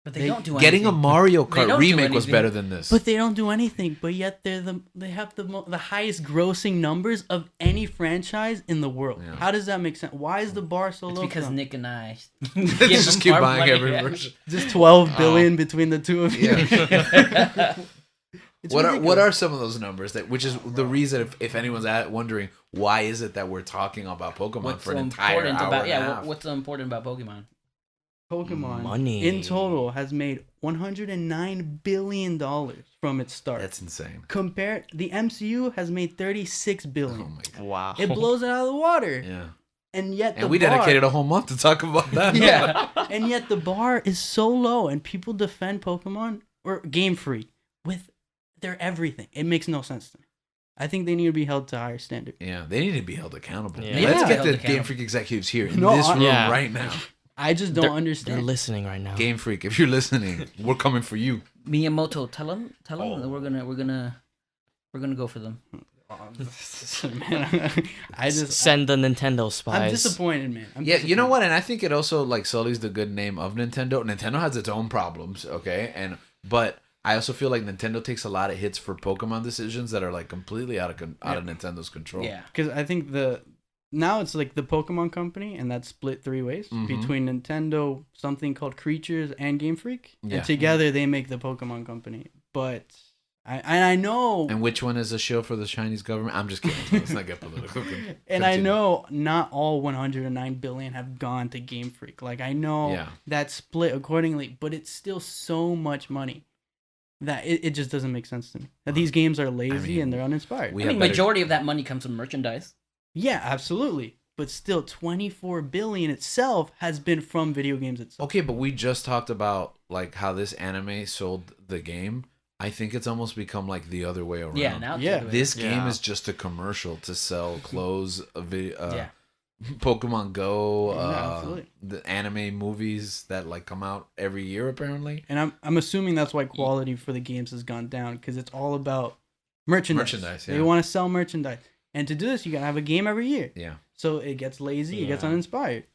But they They- don't do Getting a anything. Mario They Kart don't do remake was anything. better than this. But they don't do anything. But yet they have the highest grossing numbers of any franchise in the world. Yeah. How does that make sense? Why is the bar so It's low? because for them? Nick and I Let's give just them keep more buying money. every Yeah. version. Just 12 billion between the two of you. Yeah. It's What ridiculous. are some of those numbers which is the reason if anyone's wondering why is it that we're talking about Pokemon What's for an so entire important hour about and a half? what's so important about Pokemon? Pokemon Money. in total has made $109 billion from its start. That's insane. Compared, the MCU has made $36 Oh billion. my god. Wow. It blows it out of the water. Yeah. And yet And we dedicated a whole month to talk about that. Yeah. and yet the bar is so low, and people defend Pokemon or Game Freak with their everything. It makes no sense to me. I think they need to be held to a higher standard. Yeah, they need to be held accountable. Yeah. They Let's need to be get held the accountable. Game Freak executives here in No, this room Yeah. right now. I just don't They're understand. listening right now. Game Freak, if you're listening, we're coming for you. Miyamoto, tell them Oh. that we're gonna go for them. Man, I just Send the Nintendo spies. I'm disappointed, man. I'm Yeah, you know disappointed. what? And I think it also like sullies the good name of Nintendo. Nintendo has its own problems, okay? But I also feel like Nintendo takes a lot of hits for Pokemon decisions that are like completely out of Nintendo's control. Yeah. Because I think now it's like the Pokemon Company, and that's split three ways Mhm. between Nintendo, something called Creatures, and Game Freak, Yeah. and together they make the Pokemon Company. But I know, And which one is a shield for the Chinese government? I'm just kidding. Let's not get political. and I Continue. know not all 109 billion have gone to Game Freak. Like I know Yeah. that's split accordingly, but it's still so much money that it just doesn't make sense to me. That these games are lazy mean, and they're uninspired. we I have mean, better- majority of that money comes from merchandise. Yeah, absolutely. But still, 24 billion itself has been from video games itself. Okay, but we just talked about like how this anime sold the game. I think it's almost become like the other way around. Yeah, now it's Yeah. the way- This game Yeah. is just a commercial to sell clothes, Yeah. Pokemon Go, Yeah, absolutely. the anime movies that like come out every year apparently. And I'm assuming that's why quality for the games has gone down, because it's all about merchandise. Merchandise, They yeah. want to sell merchandise. And to do this, you got to have a game every year. Yeah. So it gets lazy, it gets Yeah. uninspired.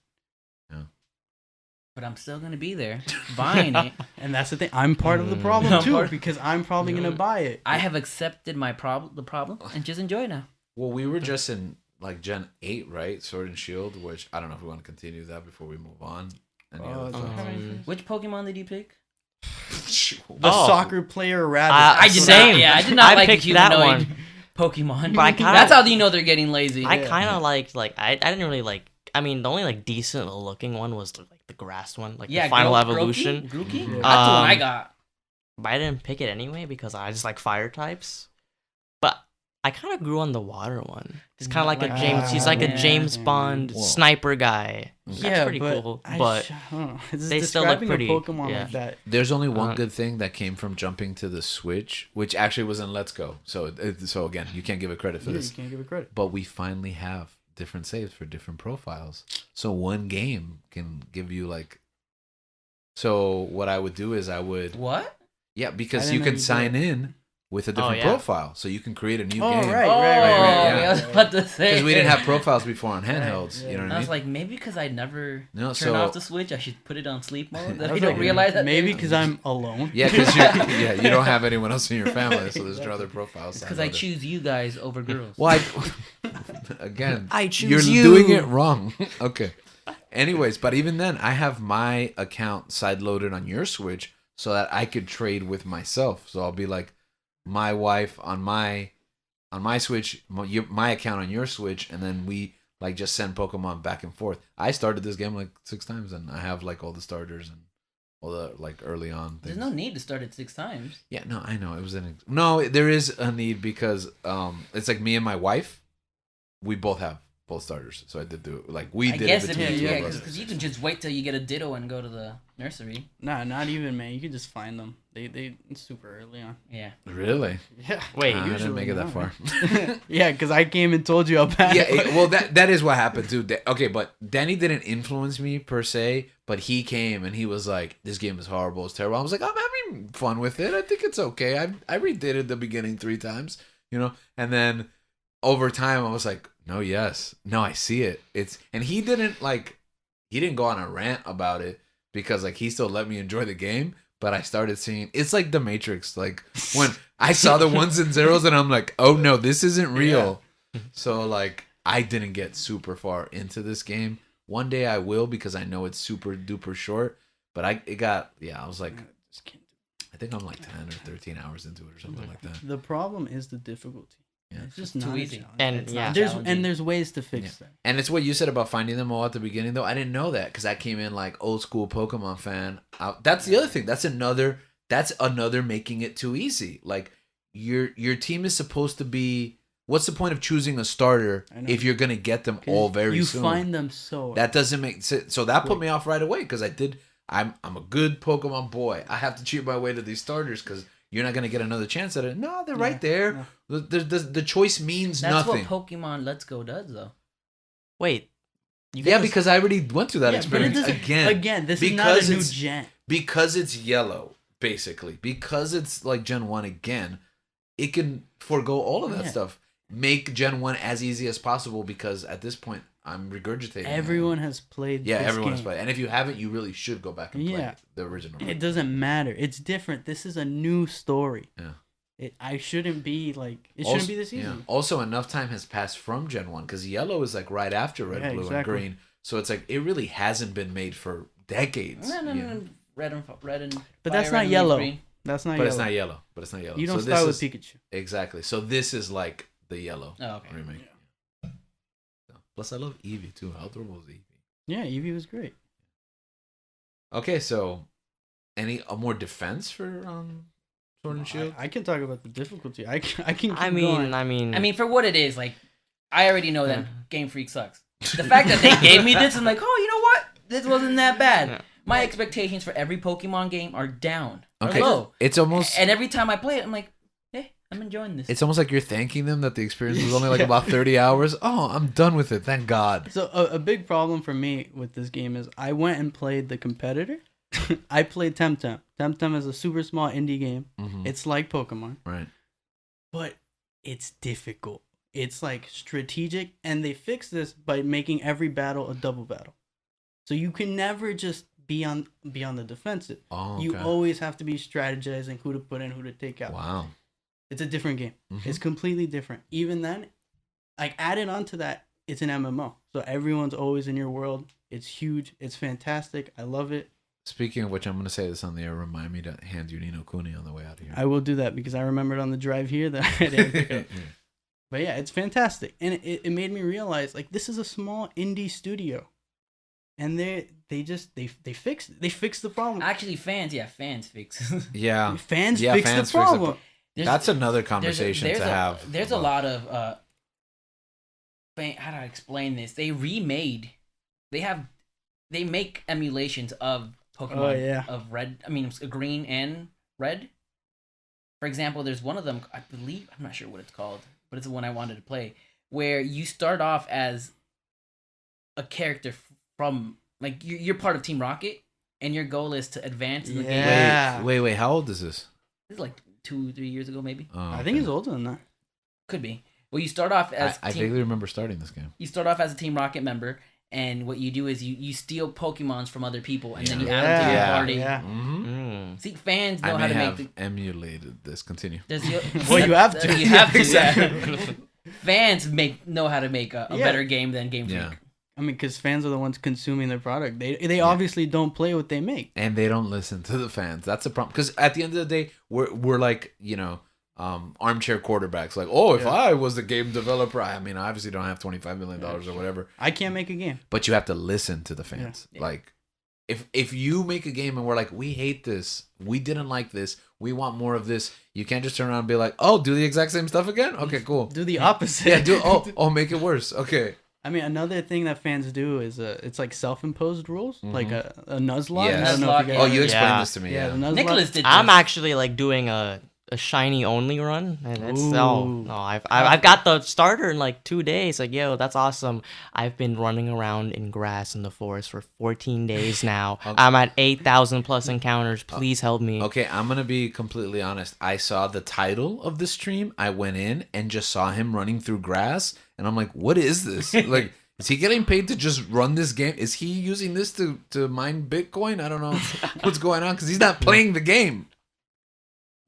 But I'm still gonna be there buying it. And that's the thing. I'm part of the Mm. problem I'm too, part- because I'm probably going to buy it. I have accepted the problem, and just enjoy it now. Well, we were just in like Gen 8, right? Sword and Shield, which I don't know if we want to continue that before we move on. Any other it's thoughts? okay. Which Pokemon did you pick? The Oh. soccer player rabbit. I did Same. not. Yeah, I did not I like picked the that humanoid one. Pokemon. But I kinda- That's how you know they're getting lazy. I Yeah. kind of liked I didn't really like. I mean, the only like decent looking one was the grass one, like the final evolution. Grookey? Yeah. That's the one I Um, got. But I didn't pick it anyway because I just like fire types. But I kind of grew on the water one. He's kind of like a Like- James. He's like a Yeah. James Bond Whoa. sniper guy. That's yeah, pretty but cool. I But don't know. It's they still look describing pretty, a Pokemon yeah. like that. There's only one Uh, good thing that came from jumping to the Switch, which actually was in Let's Go. So, so again, you can't give it credit for Yeah, this. you can't give it credit. But we finally have different saves for different profiles. So one game can give you like So what I would do is I would What? yeah, I because didn't you know can you sign did. in with a different yeah. profile, so you can create a new Oh, game. right. Oh, yeah. I was about to say. Because we didn't have profiles before on Right, handhelds. yeah. You know what I I was mean? like, maybe because I never No, turn so- off the Switch, I should put it on sleep mode. That I I was don't like, realize that. maybe there's- because I'm alone. yeah, because you don't have anyone else in your family, so there's no other profiles. Because I choose you guys over girls. Well, again, I you're choose you. doing it wrong. Okay. Anyways, but even then, I have my account side-loaded on your Switch so that I could trade with myself. So I'll be like, my wife on my Switch, my account on your Switch, and then we like just send Pokemon back and forth. I started this game like 6 times, and I have like all the starters and all the like early on things. There's no need to start it 6 times. Yeah, no, I know it was no. There is a need because it's like me and my wife, we both have both starters, so I did do it. Like we I did guess it it between is, the two yeah, of us. because you can just wait till you get a Ditto and go to the nursery. Nah, not even, man. You can just find them. It's super early on. Yeah. Really? Yeah. Wait, I didn't make it that far. Yeah, because I came and told you how bad. Yeah, it was. well, that is what happened too. Okay, but Danny didn't influence me per se, but he came and he was like, "This game is horrible, it's terrible." I was like, "I'm having fun with it. I think it's okay." I redid it the beginning 3 times, and then over time I was like, "No, yes, no, I see it." And he didn't go on a rant about it because like he still let me enjoy the game. But I started seeing it's like the Matrix. Like when I saw the ones and zeros, and I'm like, "Oh no, this isn't real." So like I didn't get super far into this game. One day I will because I know it's super duper short. But I was like, Just can't do I think I'm like 10 or 13 hours into it or something like that. it. The problem is the difficulty. Yeah. It's just Too not easy. And It's yeah, not There's challenging. there's ways to fix that. And it's what you said about finding them all at the beginning, though. I didn't know that because I came in like old school Pokemon fan. That's the other thing. That's another making it too easy. Like your team is supposed to be. What's the point of choosing a starter I know. if you're gonna get them 'Cause all very you soon? find them so. That doesn't make sense. So that put Quick. me off right away because I'm a good Pokemon boy. I have to cheat my way to these starters because you're not gonna get another chance at it. No, they're right there. The choice means That's nothing. what Pokemon Let's Go does, though. wait. You Yeah, get this- because I already went through that Yeah, but it experience doesn't- again. this is not a because new it's- gen. Because it's yellow, basically. Because it's like Gen 1 again, it can forego all of that Yeah. stuff. Make Gen 1 as easy as possible because at this point, I'm regurgitating. it. Everyone has played. Yeah, this everyone has game. played. And if you haven't, you really should go back and play Yeah. the original. It doesn't matter. It's different. This is a new story. Yeah. I shouldn't be like. It Also- shouldn't be this easy. yeah. Also, enough time has passed from Gen 1 because yellow is like right after red, Yeah, blue, and exactly. green. So it's like it really hasn't been made for decades. No, you know? Red and But fire, that's red not and yellow. green. That's not But yellow. it's not yellow. But it's not yellow. You don't So start this with is- Pikachu. Exactly. So this is like the yellow Oh, okay. remake. Plus, I love Eevee too. How adorable is Eevee? Yeah, Eevee was great. Okay, so any more defense for Sword and Shield? I can talk about the difficulty. I can keep I going. I mean, for what it is, like, I already know that Yeah. Game Freak sucks. The fact that they gave me this, I'm like, oh, you know what? This wasn't that bad. Yeah. My expectations for every Pokemon game are down. Are Okay, low. it's almost And every time I play it, I'm like, hey, I'm enjoying this. it's almost like you're thanking them that the experience was only like Yeah. about 30 hours. Oh, I'm done with it. Thank God. So a big problem for me with this game is I went and played the competitor. I played Temtem. Temtem is a super small indie game. Mhm. It's like Pokemon, Right. but it's difficult. It's like strategic, and they fixed this by making every battle a double battle. So you can never just be on the defensive. Oh, You okay. always have to be strategizing who to put in, who to take out. Wow. It's a different game. Mhm. It's completely different. Even then, like added on to that, it's an MMO. So everyone's always in your world. It's huge. It's fantastic. I love it. Speaking of which, I'm going to say this on the air. Remind me to hand you Nino Kuni on the way out of here. I will do that because I remembered on the drive here that I didn't pick up. But yeah, it's fantastic. And it made me realize like this is a small indie studio. And they fixed the problem. Actually, fans fix. Yeah. Fans Yeah, fixed fans fix the the problem. That's another conversation to have. There's a about- lot of how do I explain this? They make emulations of Pokemon Oh, yeah. of red. I mean, green and red. For example, there's one of them. I believe I'm not sure what it's called, but it's the one I wanted to play, where you start off as a character from like you're part of Team Rocket, and your goal is to advance in the game. Yeah. Wait. How old is this? This is like 2-3 years ago, maybe. Oh, I think he's older than that. Could be. Well, you start off as I vaguely remember starting this game. you start off as a Team Rocket member, and what you do is you steal Pokemons from other people, and then you add them to your Yeah. party. Yeah. Mm-hmm. See, fans know I how may to have make the. emulated this. Continue. Well, you have to. You have to. Exactly. Yeah. Fans know how to make a Yeah. better game than Game Freak. Yeah. I mean, because fans are the ones consuming their product. They obviously don't play what they make. And they don't listen to the fans. That's a problem. Because at the end of the day, we're like, armchair quarterbacks. Like, if Yeah. I was the game developer, I mean, I obviously don't have $25 million or whatever. I can't make a game. But you have to listen to the fans. Yeah. Like, if you make a game and we're like, we hate this, we didn't like this, we want more of this, you can't just turn around and be like, oh, do the exact same stuff again? Okay, cool. Do the opposite. Yeah, make it worse. Okay. I mean, another thing that fans do is it's like self-imposed rules, like a Nuzlocke. Yes. I don't know if you Nuzlocke, guys. You explained Yeah. this to me. Yeah, Yeah. the Nuzlocke. Nicholas did. I'm this. actually like doing a shiny only run, and it's Ooh. no, I've got the starter in like 2 days. Like, yo, that's awesome. I've been running around in grass in the forest for 14 days now. Okay. I'm at 8,000 plus encounters. Please help me. Okay, I'm gonna be completely honest. I saw the title of the stream. I went in and just saw him running through grass, and I'm like, "What is this? Like, is he getting paid to just run this game? Is he using this to mine Bitcoin? I don't know what's going on because he's not playing the game."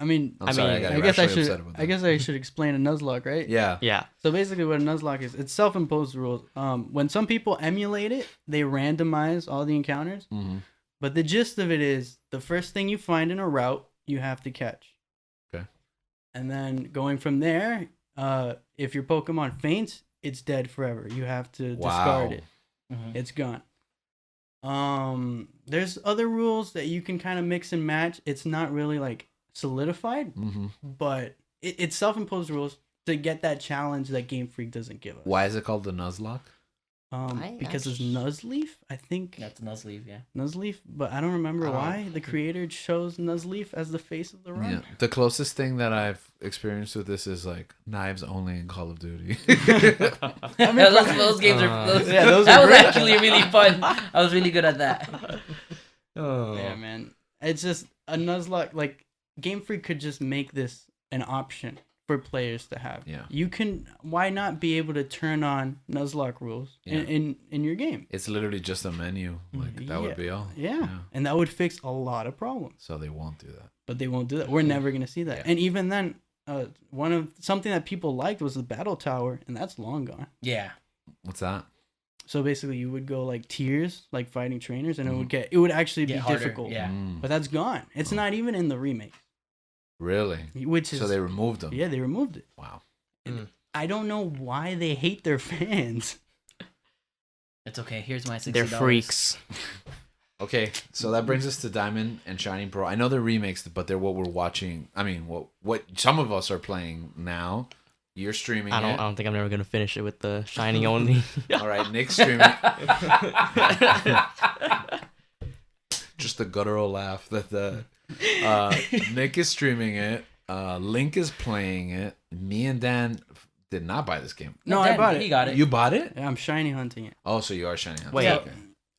I mean, I'm sorry, mean, got I guess I actually should. upset about I guess I should explain a Nuzlocke, right? Yeah. Yeah. So basically, what a Nuzlocke is, it's self-imposed rules. When some people emulate it, they randomize all the encounters. Mm-hmm. But the gist of it is, the first thing you find in a route, you have to catch. Okay. And then going from there, if your Pokemon faints, it's dead forever. You have to discard it. Mhm. It's gone. There's other rules that you can kind of mix and match. It's not really like solidified, Mm-hmm. but it's self-imposed rules to get that challenge that Game Freak doesn't give us. Why is it called the Nuzlocke? Because it's actu- Nuzleaf, I think. That's a Nuzleaf, yeah. Nuzleaf, but I don't remember I don't why know. the creator chose Nuzleaf as the face of the run. Yeah. The closest thing that I've experienced with this is like knives only in Call of Duty. I mean, those games are. Those, Yeah, those that are was great. actually really fun. I was really good at that. Oh. Yeah, man. It's just a Nuzlocke. Like Game Freak could just make this an option for players to have. Yeah. You can. Why not be able to turn on Nuzlocke rules Yeah. in your game? It's literally just a menu. Like that would be all. Yeah. And that would fix a lot of problems. So they won't do that. But they won't do that. We're never gonna see that. Yeah. And even then, something that people liked was the battle tower, and that's long gone. Yeah. What's that? So basically, you would go like tiers, like fighting trainers, and it would actually be Get harder, difficult. yeah. Mm, But that's gone. It's not even in the remake, really? which is So they removed them. yeah, they removed it. Wow. I don't know why they hate their fans. It's okay. Here's my $60. They're freaks. Okay, so that brings us to Diamond and Shining Pro. I know they're remakes, but they're what we're watching. I mean, what some of us are playing now. You're streaming I it. don't think I'm never gonna finish it with the shiny only. All right, Nick's streaming. Just the guttural laugh that the Nick is streaming it. Link is playing it. Me and Dan did not buy this game. No, I bought He it. got it. You bought it? I'm shiny hunting it. Oh, so you are Shining. Hunter. Wait. Yeah. Okay.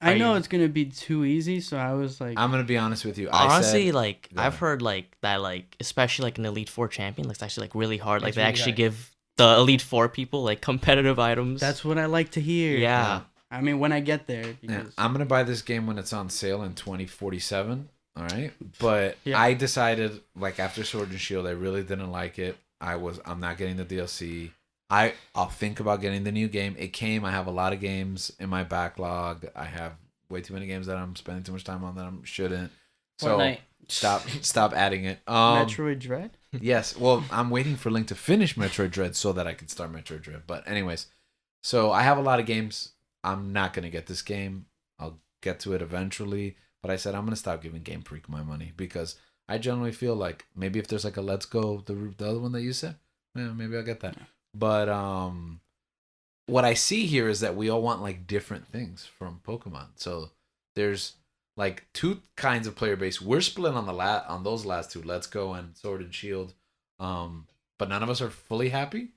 I Are know you- it's gonna be too easy, so I was like, I'm gonna be honest with you. Honestly, I said, like Go I've ahead. heard like that, like especially like an Elite Four champion, like it's actually like really hard. Like It's they really actually hard. give the Elite Four people like competitive items. that's what I like to hear. yeah. I mean, when I get there, yeah, because I'm gonna buy this game when it's on sale in 2047. All right, but Yeah. I decided like after Sword and Shield, I really didn't like it. I'm not getting the DLC. I'll think about getting the new game. It came. I have a lot of games in my backlog. I have way too many games that I'm spending too much time on that I shouldn't. So Fortnite. stop adding it. Metroid Dread. Yes. Well, I'm waiting for Link to finish Metroid Dread so that I can start Metroid Dread. But anyways, so I have a lot of games. I'm not gonna get this game. I'll get to it eventually. But I said I'm gonna stop giving Game Freak my money because I generally feel like maybe if there's like a Let's Go, the other one that you said, yeah, maybe I'll get that. But what I see here is that we all want like different things from Pokemon. So there's like two kinds of player base. We're split on on those last two, Let's Go and Sword and Shield. But none of us are fully happy.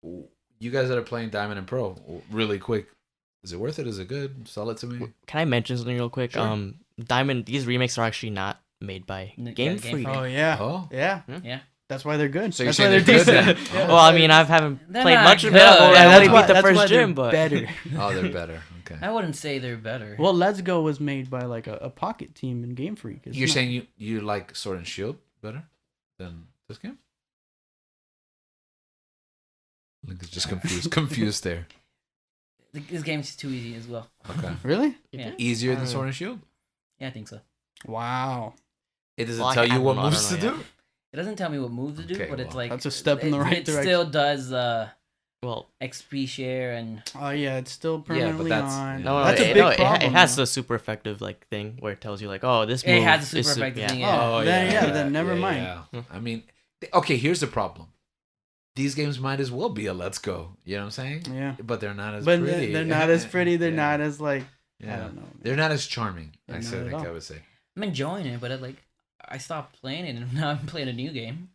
You guys that are playing Diamond and Pro, really quick, is it worth it? Is it good? Sell it to me. Can I mention something real quick? Sure. Diamond, these remakes are actually not made by Yeah, Game Game Freak. Freak. Oh yeah. Oh. Yeah. Yeah. That's why they're good. So you're That's why saying they're they're good decent. then? Yeah. Well, I mean, I haven't They're played not much of it. good. I've Yeah, only why- beat the that's why first they're gym, but better. Oh, they're better. Okay. I wouldn't say they're better. Well, Let's Go was made by like a pocket team in Game Freak. It's You're not- saying you like Sword and Shield better than this game? Link is just confused there. This game's too easy as well. Okay. Really? Yeah. Easier than Uh, Sword and Shield? Yeah, I think so. Wow. It doesn't Well, I tell you don't what know, I moves to don't know do? It doesn't tell me what moves to do, Okay, but it's well, like that's a step in the right It direction. still does well, XP share and Oh yeah, it's still Yeah, but permanently that's- on. yeah. no, That's a it, big no, it, problem. it has though. the super effective like thing where it tells you like, oh, this It move has a is super effective thing, Oh, then never mind. Yeah. I mean, okay, here's the problem. These games might as well be a Let's Go. You know what I'm saying? Yeah. But they're not as But pretty. they're not as pretty. They're Yeah. not as like Yeah. I don't know. They're not as charming. Yeah, I not think at all. I would say. I'm enjoying it, but I stopped playing it and now I'm playing a new game.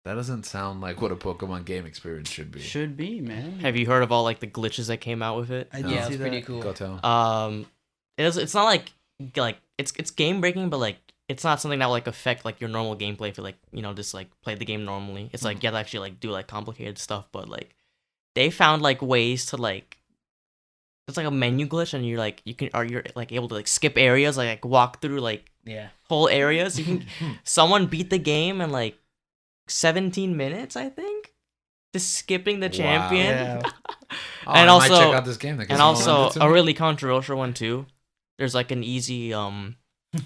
That doesn't sound like what a Pokemon game experience should be. Should be, man. Have you heard of all like the glitches that came out with it? I did No. Yeah, see it's pretty that. cool. Go tell. It's not like it's game breaking, but like it's not something that will like affect like your normal gameplay if you like just like play the game normally. It's like you have to actually like do like complicated stuff, but like they found like ways to like it's like a menu glitch and you're like able to like skip areas like walk through like Yeah. whole areas. You can someone beat the game in like 17 minutes, I think, just skipping the Wow. champion. Yeah. Oh, and I also- might check out this game. That gives And me more also to a me. really controversial one too. There's like an easy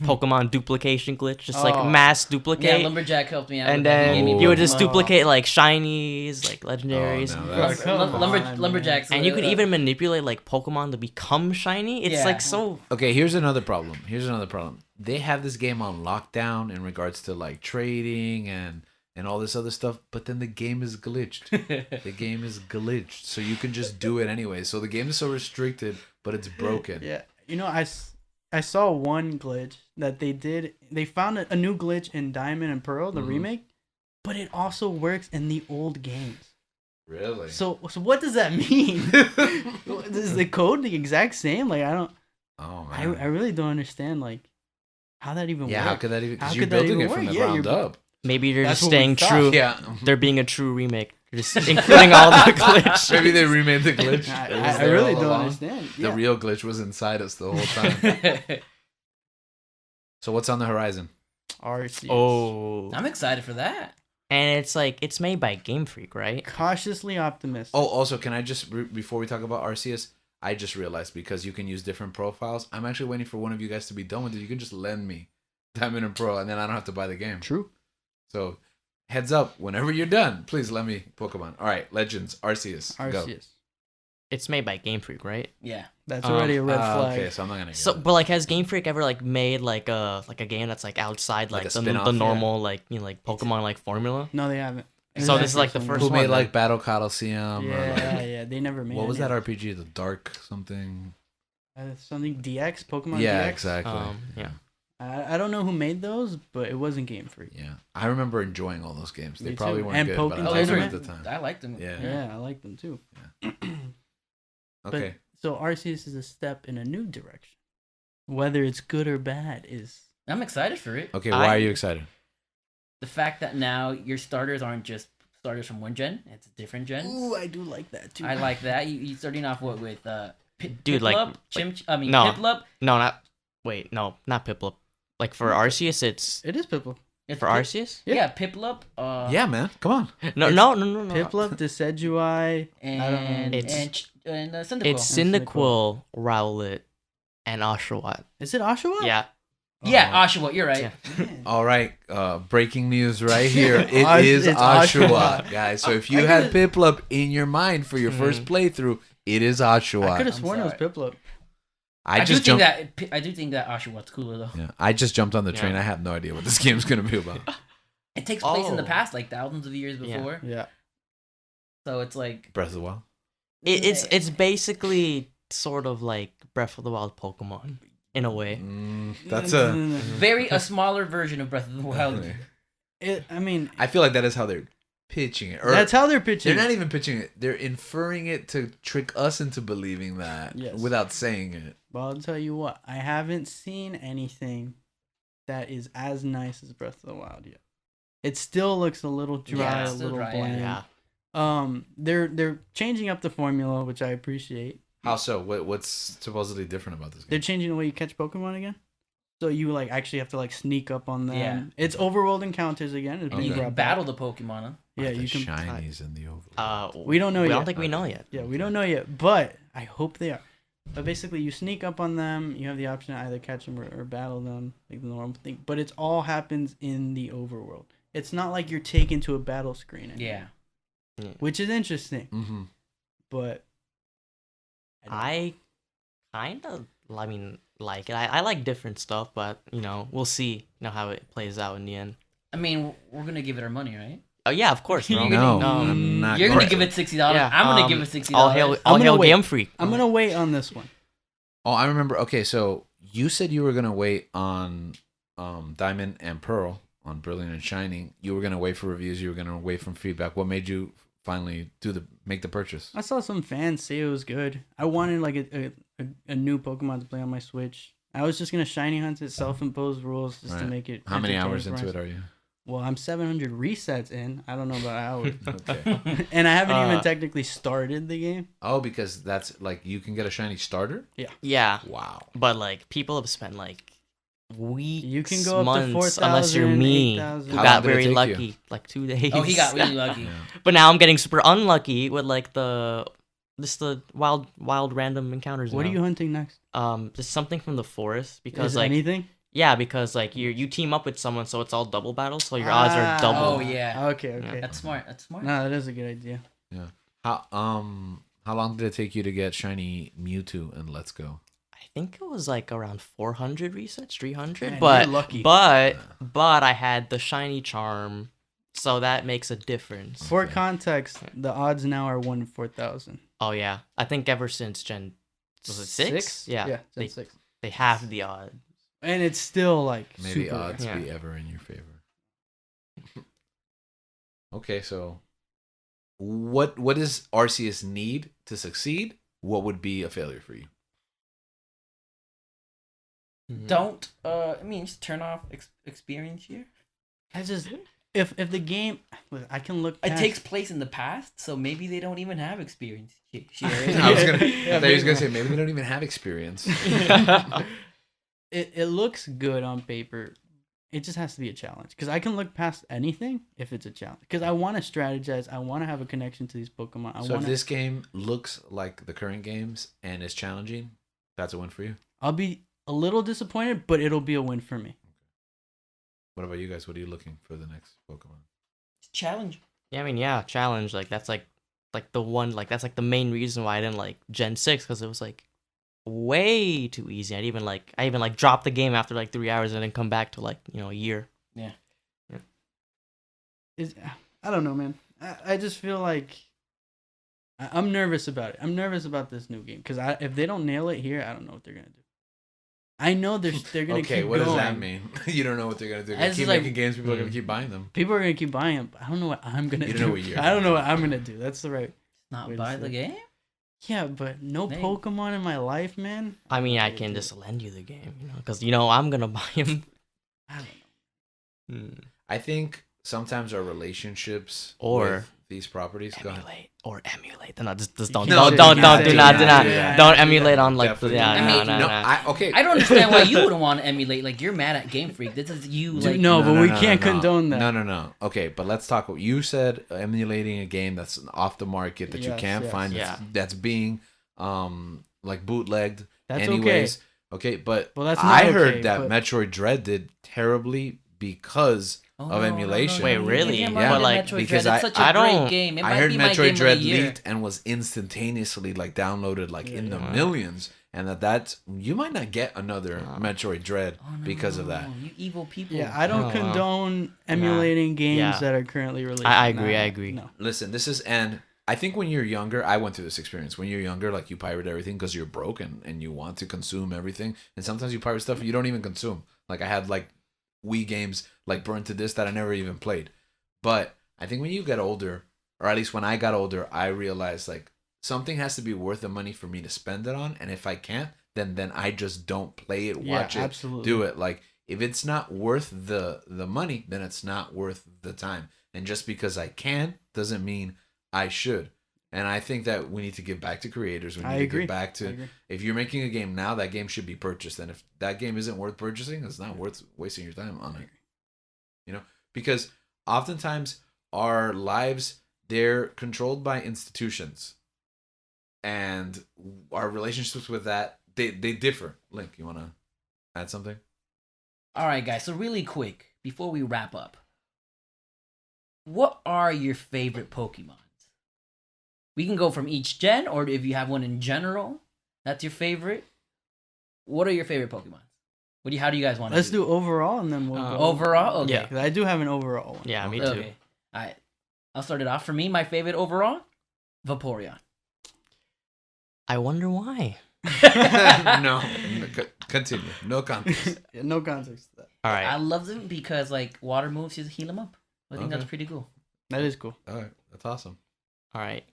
Pokemon duplication glitch, just like Oh. mass Yeah, duplicate, Lumberjack helped me out. and with that. He then gave me you would just Pokemon. duplicate like shinies, like legendaries, no, Bro, that's- come on, man. Lumberjacks. and you could even manipulate like Pokemon to become shiny. It's Yeah. like so. Okay, here's another problem. They have this game on lockdown in regards to like trading and all this other stuff, but then the game is glitched. The game is glitched, so you can just do it anyway. So the game is so restricted, but it's broken. Yeah. You know, I saw one glitch that they did. They found a new glitch in Diamond and Pearl, the Mhm. remake, but it also works in the old games. Really? So what does that mean? Is the code the exact same? Like I don't. Oh I man. really don't understand like how that even Yeah, works. how could that even? How Because you're could that building even it from work? the Yeah, ground you're- up. Maybe they're That's just what we staying thought. true. Yeah. They're being a true remake. They're just including all the glitch. Maybe they remade the glitch. I, It was I there really all don't along. understand. The Yeah. real glitch was inside us the whole time. So what's on the horizon? Arceus. Oh, I'm excited for that. and it's like it's made by Game Freak, right? Cautiously optimistic. Oh, also, can I just before we talk about Arceus, I just realized because you can use different profiles. I'm actually waiting for one of you guys to be done with it. You can just lend me Diamond and Pearl, and then I don't have to buy the game. True. So, heads up, whenever you're done, please let me Pokemon. All right, Legends, Arceus, go. Arceus. It's made by Game Freak, right? Yeah. That's already a red flag. Okay, so I'm not gonna. Get So, it. but like, has Game Freak ever like made like a game that's like outside Like like, a the spin-off, yeah. normal like like Pokemon like formula? No, they haven't. So this is like the first who one, made like then. Battle Coliseum? Or Yeah, like, yeah. They never made. what was any that of RPG? The Dark something. Something DX, Pokemon Yeah, DX. exactly. Yeah. I don't know who made those, but it wasn't Game Freak. Yeah, I remember enjoying all those games. They Me probably too. weren't And good, Pokken but I Oh, liked those them were, at the time. I liked them. Yeah. Yeah, I like them too. Okay. So Arceus is a step in a new direction. Whether it's good or bad is I'm excited for it. Okay, why are you excited? The fact that now your starters aren't just starters from one gen; it's different gens. Ooh, I do like that too. I like that. You starting off what with Dude, like- Piplup, No. Piplup. No, not Piplup. Like for Arceus, it's It is Piplup. It's for Arceus. Yeah, Piplup. Yeah, man, come on. No, It's no. Piplup, Decidueye. and I don't know. and Cyndaquil. It's Cyndaquil, Rowlet, and Oshawott. Is it Oshawott? Yeah. yeah, Oshawott. You're right. Yeah. All right, breaking news right here. It Osh- is it's Oshawott, Oshawott. guys. So if you I had could've- Piplup in your mind for your first playthrough, it is I Oshawott. could have I'm sworn it was sorry. Piplup. I I do just think jumped. I do think that Oshawott's cooler though. Yeah, I just jumped on the train. Yeah. I have no idea what this game's gonna be about. It takes place in the Oh. past, like thousands of years Yeah. before. Yeah. So it's like Breath of the Wild. It's basically sort of like Breath of the Wild Pokemon in a way. That's a. very a smaller version of Breath of the Wild. I mean, I feel like that is how they're pitching it. Or That's how they're pitching. they're not even pitching it. They're inferring it to trick us into believing that Yes. without saying it. But I'll tell you what, I haven't seen anything that is as nice as Breath of the Wild yet. It still looks a little dry, Yeah, a it's still little dry, bland. Yeah. They're changing up the formula, which I appreciate. How so? What's supposedly different about this game? They're changing the way you catch Pokemon again. So you like actually have to like sneak up on them. Yeah. It's overworld encounters again. It's And you being can brought back. battle the Pokemon. Huh? Yeah, Are the you can. shinies in the overworld. We don't know We yet. don't think we know yet. Yeah, we don't know yet, but I hope they are. But basically, you sneak up on them. You have the option to either catch them or battle them, like the normal thing. But it all happens in the overworld. It's not like you're taken to a battle screen anymore, Yeah. which is interesting. Mm-hmm. But I kind of, I mean, like it. I like different stuff, but we'll see. How it plays out in the end. I mean, we're gonna give it our money, right? Oh yeah, of course. Bro. No, gonna- I'm not. You're gonna going give to. it $60. Yeah, I'm gonna give it $60. All hail, I'm all gonna hail wait. Game Freak. I'm gonna wait on this one. Oh, I remember. Okay, so you said you were gonna wait on Diamond and Pearl on Brilliant and Shining. You were gonna wait for reviews. You were gonna wait from feedback. What made you finally make the purchase? I saw some fans say it was good. I wanted like a new Pokemon to play on my Switch. I was just gonna shiny hunt it, self-imposed rules just to Right. make it. How many entertaining hours for into myself. it are you? Well, I'm 700 resets in. I don't know about hours. Okay. And I haven't even technically started the game. Oh, because that's like you can get a shiny starter. Yeah, Wow. but like people have spent like weeks, You can go up to months, 4,000, unless you're me, 8,000. who How got long did it very take you? lucky, like 2 days. Oh, he got really lucky. Yeah. But now I'm getting super unlucky with like the wild random encounters. What are you hunting next? Just something from the forest because Is like anything? yeah, because like you team up with someone, so it's all double battles, so your odds are double. Oh, yeah. Okay. That's smart. That's smart. No, that is a good idea. How long did it take you to get shiny Mewtwo and Let's Go? I think it was like around 400 resets, 300. Man, but you're lucky. but I had the shiny charm, so that makes a difference. For Okay. context, the odds now are 1 in 4,000. Oh yeah, I think ever since Gen was it 6? Yeah, Yeah, they Gen 6. they have the odds. And it's still like Maybe super odds rare. be ever in your favor. Okay, so what does Arceus need to succeed? What would be a failure for you? Don't. I mean, just turn off experience here. I just if the game, look, I can look. It Past, takes place in the past, so maybe they don't even have experience. Here. I thought he was gonna say maybe they don't even have experience. it looks good on paper. It just has to be a challenge because I can look past anything if it's a challenge. Because I want to strategize. I want to have a connection to these Pokemon. I So want if this game looks like the current games and is challenging, that's a win for you. I'll be a little disappointed, but it'll be a win for me. What about you guys? What are you looking for the next Pokemon? Challenge. Yeah, I mean, yeah, challenge, like that's like the one, like that's like the main reason why I didn't like Gen 6, because it was like way too easy. I even dropped the game after like 3 hours and then come back to like a year. I don't know, man. I just feel like I'm nervous about it. I'm nervous about this new game because if they don't nail it here, I don't know what they're gonna do. I know they're gonna Okay, keep what going. does that mean? You don't know what they're gonna do. They're I gonna just keep like- making games. People are gonna keep buying them. People are gonna keep buying them. But I don't know what I'm gonna You do. don't know what you're I don't know gonna what I'm gonna do. That's the right. Not Wait a buy sec. the game. Yeah, but no Name. Pokemon in my life, man. I mean, I Yeah, can dude. just lend you the game, because I'm gonna buy him. I don't know. I think sometimes our relationships Or- with these properties. Go ahead. Emulate. No, just don't, No, don't, you don't, can't do do not, that. do Yeah, not, don't yeah, emulate on like, Definitely. yeah, I no, mean, no, No, no. okay. I don't understand why you wouldn't want to emulate. Like you're mad at Game Freak. This is you. Dude, Like no, but we can't condone that. No. Okay, but let's talk. You said emulating a game that's off the market that you Yes, can't yes. find. That's being like bootlegged. That's anyways. Okay, but Well, that's I not heard okay, that but- Metroid Dread did terribly because Oh, of emulation. Wait, You really? can't Yeah, mind like, Metroid because Dread. It's such a I great don't- game. It I might heard be my Metroid game Dread of the year. leaked and was instantaneously like downloaded like in the Yeah. millions, and that's you might not get another Wow. Metroid Dread Oh, no, because of no, that. You evil people. Yeah, I don't Oh, wow. condone emulating games Yeah. that are currently released. I agree, I agree. No. Listen, this is and I think when you're younger, I went through this experience. When you're younger, like you pirate everything because you're broke and you want to consume everything, and sometimes you pirate stuff you don't even consume. Like I had like Wii games like burned to disc that I never even played. But I think when you get older, or at least when I got older, I realized like something has to be worth the money for me to spend it on, and if I can't, then I just don't play it, watch it, absolutely. do it. Like if it's not worth the money, then it's not worth the time. And just because I can doesn't mean I should. And I think that we need to give back to creators. We need to give back to, if you're making a game now, that game should be purchased. And if that game isn't worth purchasing, it's not worth wasting your time on it. You know, because oftentimes our lives, they're controlled by institutions, and our relationships with that, they differ. Link, you want to add something? All right, guys. So really quick, before we wrap up, what are your favorite Pokemons? We can go from each gen, or if you have one in general, that's your favorite. What are your favorite Pokemons? How do you guys want to Let's do overall, and then we'll go. Overall? Okay. Yeah. 'Cause I do have an overall one. Yeah, me too. Okay. All right. I'll start it off. For me, my favorite overall, Vaporeon. I wonder why. No. Continue. No context. Yeah, no context to that. All right. I love them because like water moves just heal them up. I think Okay. that's pretty cool. That is cool. All right. That's awesome. All right.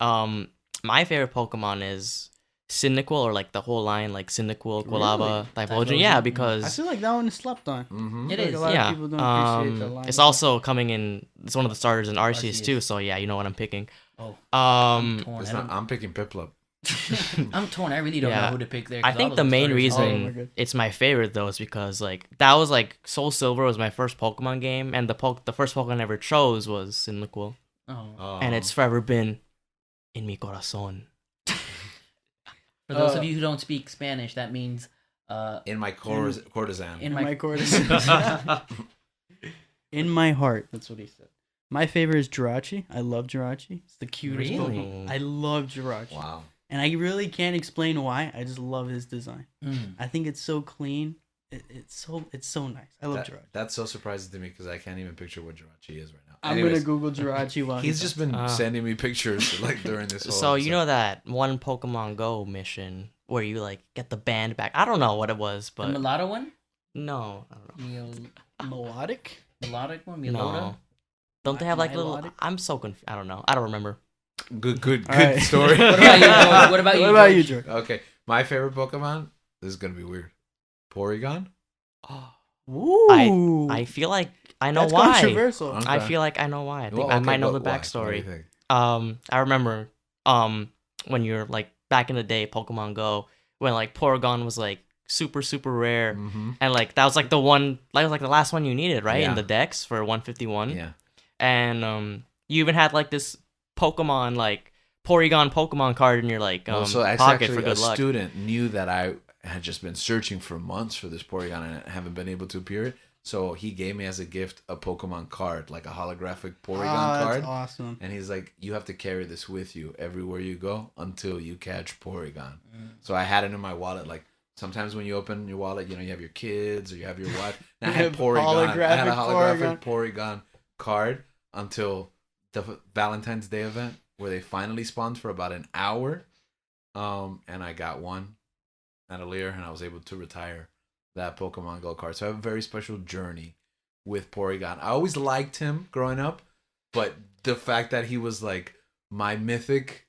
My favorite Pokemon is Cyndaquil, or like the whole line, like Cyndaquil, Quilava, Typhlosion. Yeah, I because feel like that one is slept on. Mm-hmm. It I feel is. like a lot yeah, of people don't appreciate the line. it's also coming in. It's one of the starters in Arceus Arceus. too. So yeah, you know what I'm picking. Oh, Um, torn. It's not, I'm picking Piplup. I'm torn. I really don't know Yeah. who to pick there. 'cause I all think of the them main starters- Oh my reason God. it's my favorite though is because like that was like Soul Silver was my first Pokemon game, and the first Pokemon I ever chose was Cyndaquil, Oh. and it's forever been in mi corazón. For those of you who don't speak Spanish, that means in my courtesan. in my my courtesan. In my heart. That's what he said. My favorite is Jirachi. I love Jirachi. It's the cutest Really? Pokemon. I love Jirachi. Wow. And I really can't explain why. I just love his design. Mm. I think it's so clean. It's so nice. I love Jirachi. That's so surprising to me because I can't even picture what Jirachi is right now. I'm Anyways, gonna Google Jirachi while He's just been Uh, sending me pictures like during this whole So you episode. know that one Pokemon Go mission where you like get the band back. I don't know what it was, The but mulatto one, no, I don't know. melodic. melodic one, No. Melota. Don't they have like little? Milotic? I'm so confused. I don't know. I don't remember. Good All right. story. What about you, George? What about you? What about George? you, George? Okay, my favorite Pokemon. This is gonna be weird. Porygon. Ooh, I feel like I know that's why. controversial. Okay. I feel like I know why. I think Well, I okay, might know but the why? What do you backstory. think? I remember when you're like back in the day, Pokemon Go, when like Porygon was like super rare, Mm-hmm. and like that was like the one, that was like the last one you needed, right? Yeah. In the decks for 151. Yeah. And you even had like this Pokemon like Porygon Pokemon card in your like Well, so pocket actually, for a good luck. student knew that I had just been searching for months for this Porygon and haven't been able to appear it. So he gave me as a gift a Pokemon card, like a holographic Porygon card. That's awesome. And he's like, you have to carry this with you everywhere you go until you catch Porygon. So I had it in my wallet. Like sometimes when you open your wallet, you know, you have your kids or you have your wife. And I had Porygon. I had a holographic Porygon card until the Valentine's Day event where they finally spawned for about an hour. And I got one at a Lear and I was able to retire that Pokemon Go card. So I have a very special journey with Porygon. I always liked him growing up, but the fact that he was like my mythic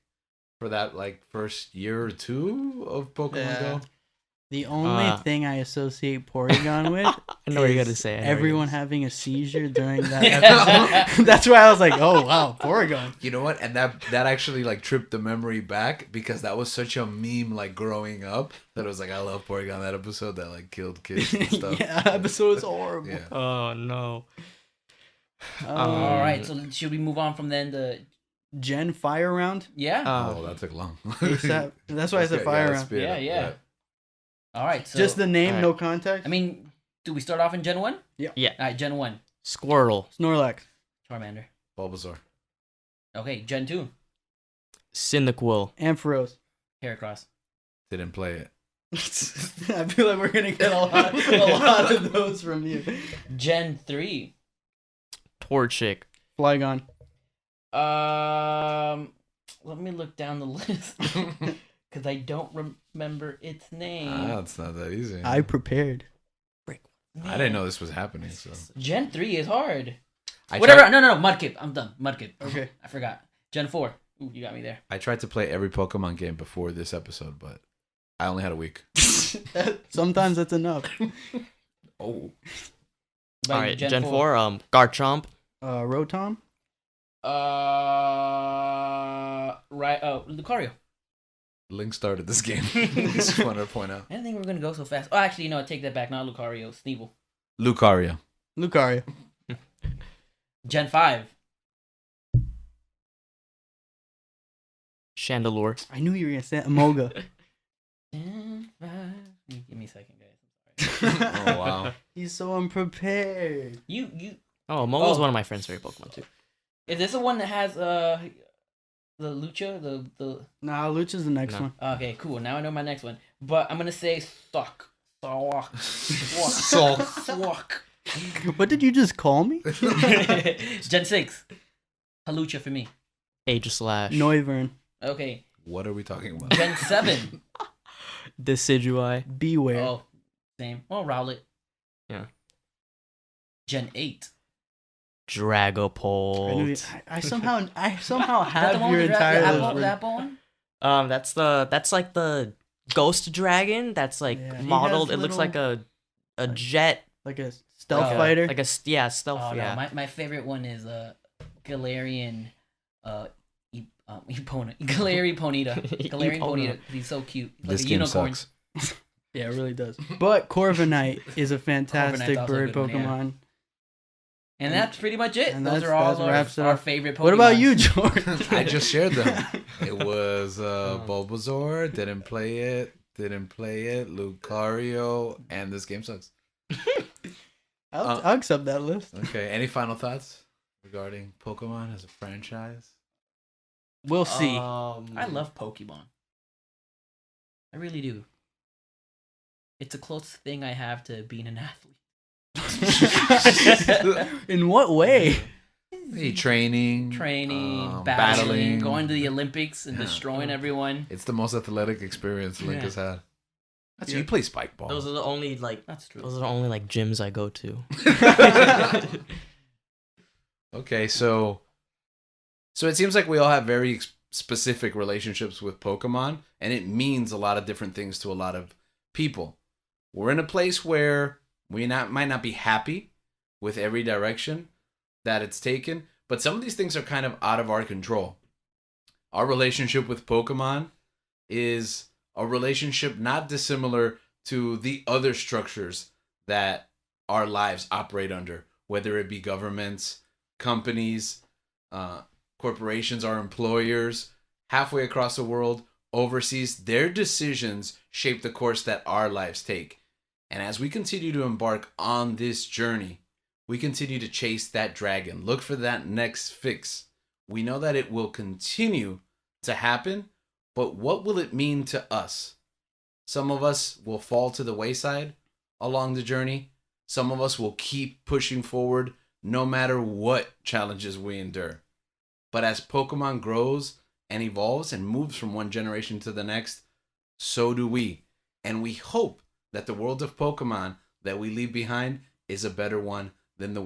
for that like first year or two of Pokemon Go. The only thing I associate Porygon with I know what you're is gonna say. I know what you're everyone gonna having a seizure during that episode. That's why I was like, oh wow, Porygon. You know what? And that actually like tripped the memory back because that was such a meme like growing up that it was like I love Porygon, that episode that like killed kids and stuff. Yeah, episode is horrible. Yeah. say. Oh no. All right, so should we move on from then to Gen Fire Round. yeah? Oh, that took long. That's why I said Fire Round. speed it up, Yeah. All right, so Just the name, Alright. no context. I mean, do we start off in Gen 1? Yeah. Yeah. All right, Gen 1, Squirtle, Snorlax. Charmander. Bulbasaur. Okay, Gen 2, Cyndaquil, Ampharos. Heracross. Didn't play it. I feel like we're gonna get a lot of those from you. Gen 3, Torchic, Flygon. let me look down the list because I don't remember its name. It's not that easy. I prepared. I didn't know this was happening. So Gen 3 is hard. Whatever. No. Mudkip. I'm done. Mudkip. Okay. I forgot. Gen 4. Ooh, you got me there. I tried to play every Pokemon game before this episode, but I only had a week. Sometimes that's enough. Oh. About All you, right, Gen 4, Garchomp. Rotom. Right. Oh, Lucario. Link started this game. Just wanted to point out. I didn't think we were gonna go so fast. Oh, actually, no. I take that back. Not Lucario. Sneevil. Lucario. Lucario. Gen 5. Chandelure. I knew you were gonna say Amoga. Gen 5. Give me a second, guys. Oh, wow. He's so unprepared. You. Oh, Momo is Oh. one of my friend's favorite Pokemon too. Is this the one that has the Lucha? The Nah, Lucha's the next No. one. Okay, cool. Now I know my next one. But I'm gonna say Suck. Swak. Sulk. Swak. What did you just call me? Gen 6. Halucha for me. Aegislash. Noivern. Okay. What are we talking about? Gen 7. Decidueye. Beware. Oh, same. Oh, Rowlet. Yeah. Gen 8. I, knew Dragapult. you, I somehow Is that have the one your with the entire apple, list. the apple one? That's like the ghost dragon. That's like Yeah, he modeled. has It looks little- like a jet. Like a stealth Like a- fighter. Like a stealth. Oh, yeah. no. My favorite one is Galarian. Galarian Ponyta. Galarian Ponyta. 'Cause he's so cute. He's This like a game unicorn. sucks. Yeah, it really does. But Corviknight is a fantastic Corviknight's also a bird good one, yeah. Pokemon. And that's pretty much it. And Those that's- are all that wraps it our up. favorite Pokemon. What about you, George? I just shared them. It was Bulbasaur, didn't play it, Lucario, and this game sucks. I'll accept that list. Okay, any final thoughts regarding Pokemon as a franchise? We'll see. I love Pokemon. I really do. It's the closest thing I have to being an athlete. In what way? Hey, training, Training, battling, battling. going to the Olympics and Yeah. destroying everyone. It's the most athletic experience Link Yeah. has had. That's Yeah. you play spike ball. Those are the only That's true. those are the only like gyms I go to. Okay, so it seems like we all have very specific relationships with Pokemon, and it means a lot of different things to a lot of people. We're in a place where we might not be happy with every direction that it's taken, but some of these things are kind of out of our control. Our relationship with Pokemon is a relationship not dissimilar to the other structures that our lives operate under, whether it be governments, companies, corporations, our employers, halfway across the world, overseas. Their decisions shape the course that our lives take. And as we continue to embark on this journey, we continue to chase that dragon, look for that next fix. We know that it will continue to happen, but what will it mean to us? Some of us will fall to the wayside along the journey. Some of us will keep pushing forward no matter what challenges we endure. But as Pokemon grows and evolves and moves from one generation to the next, so do we. And we hope that the world of Pokemon that we leave behind is a better one than the one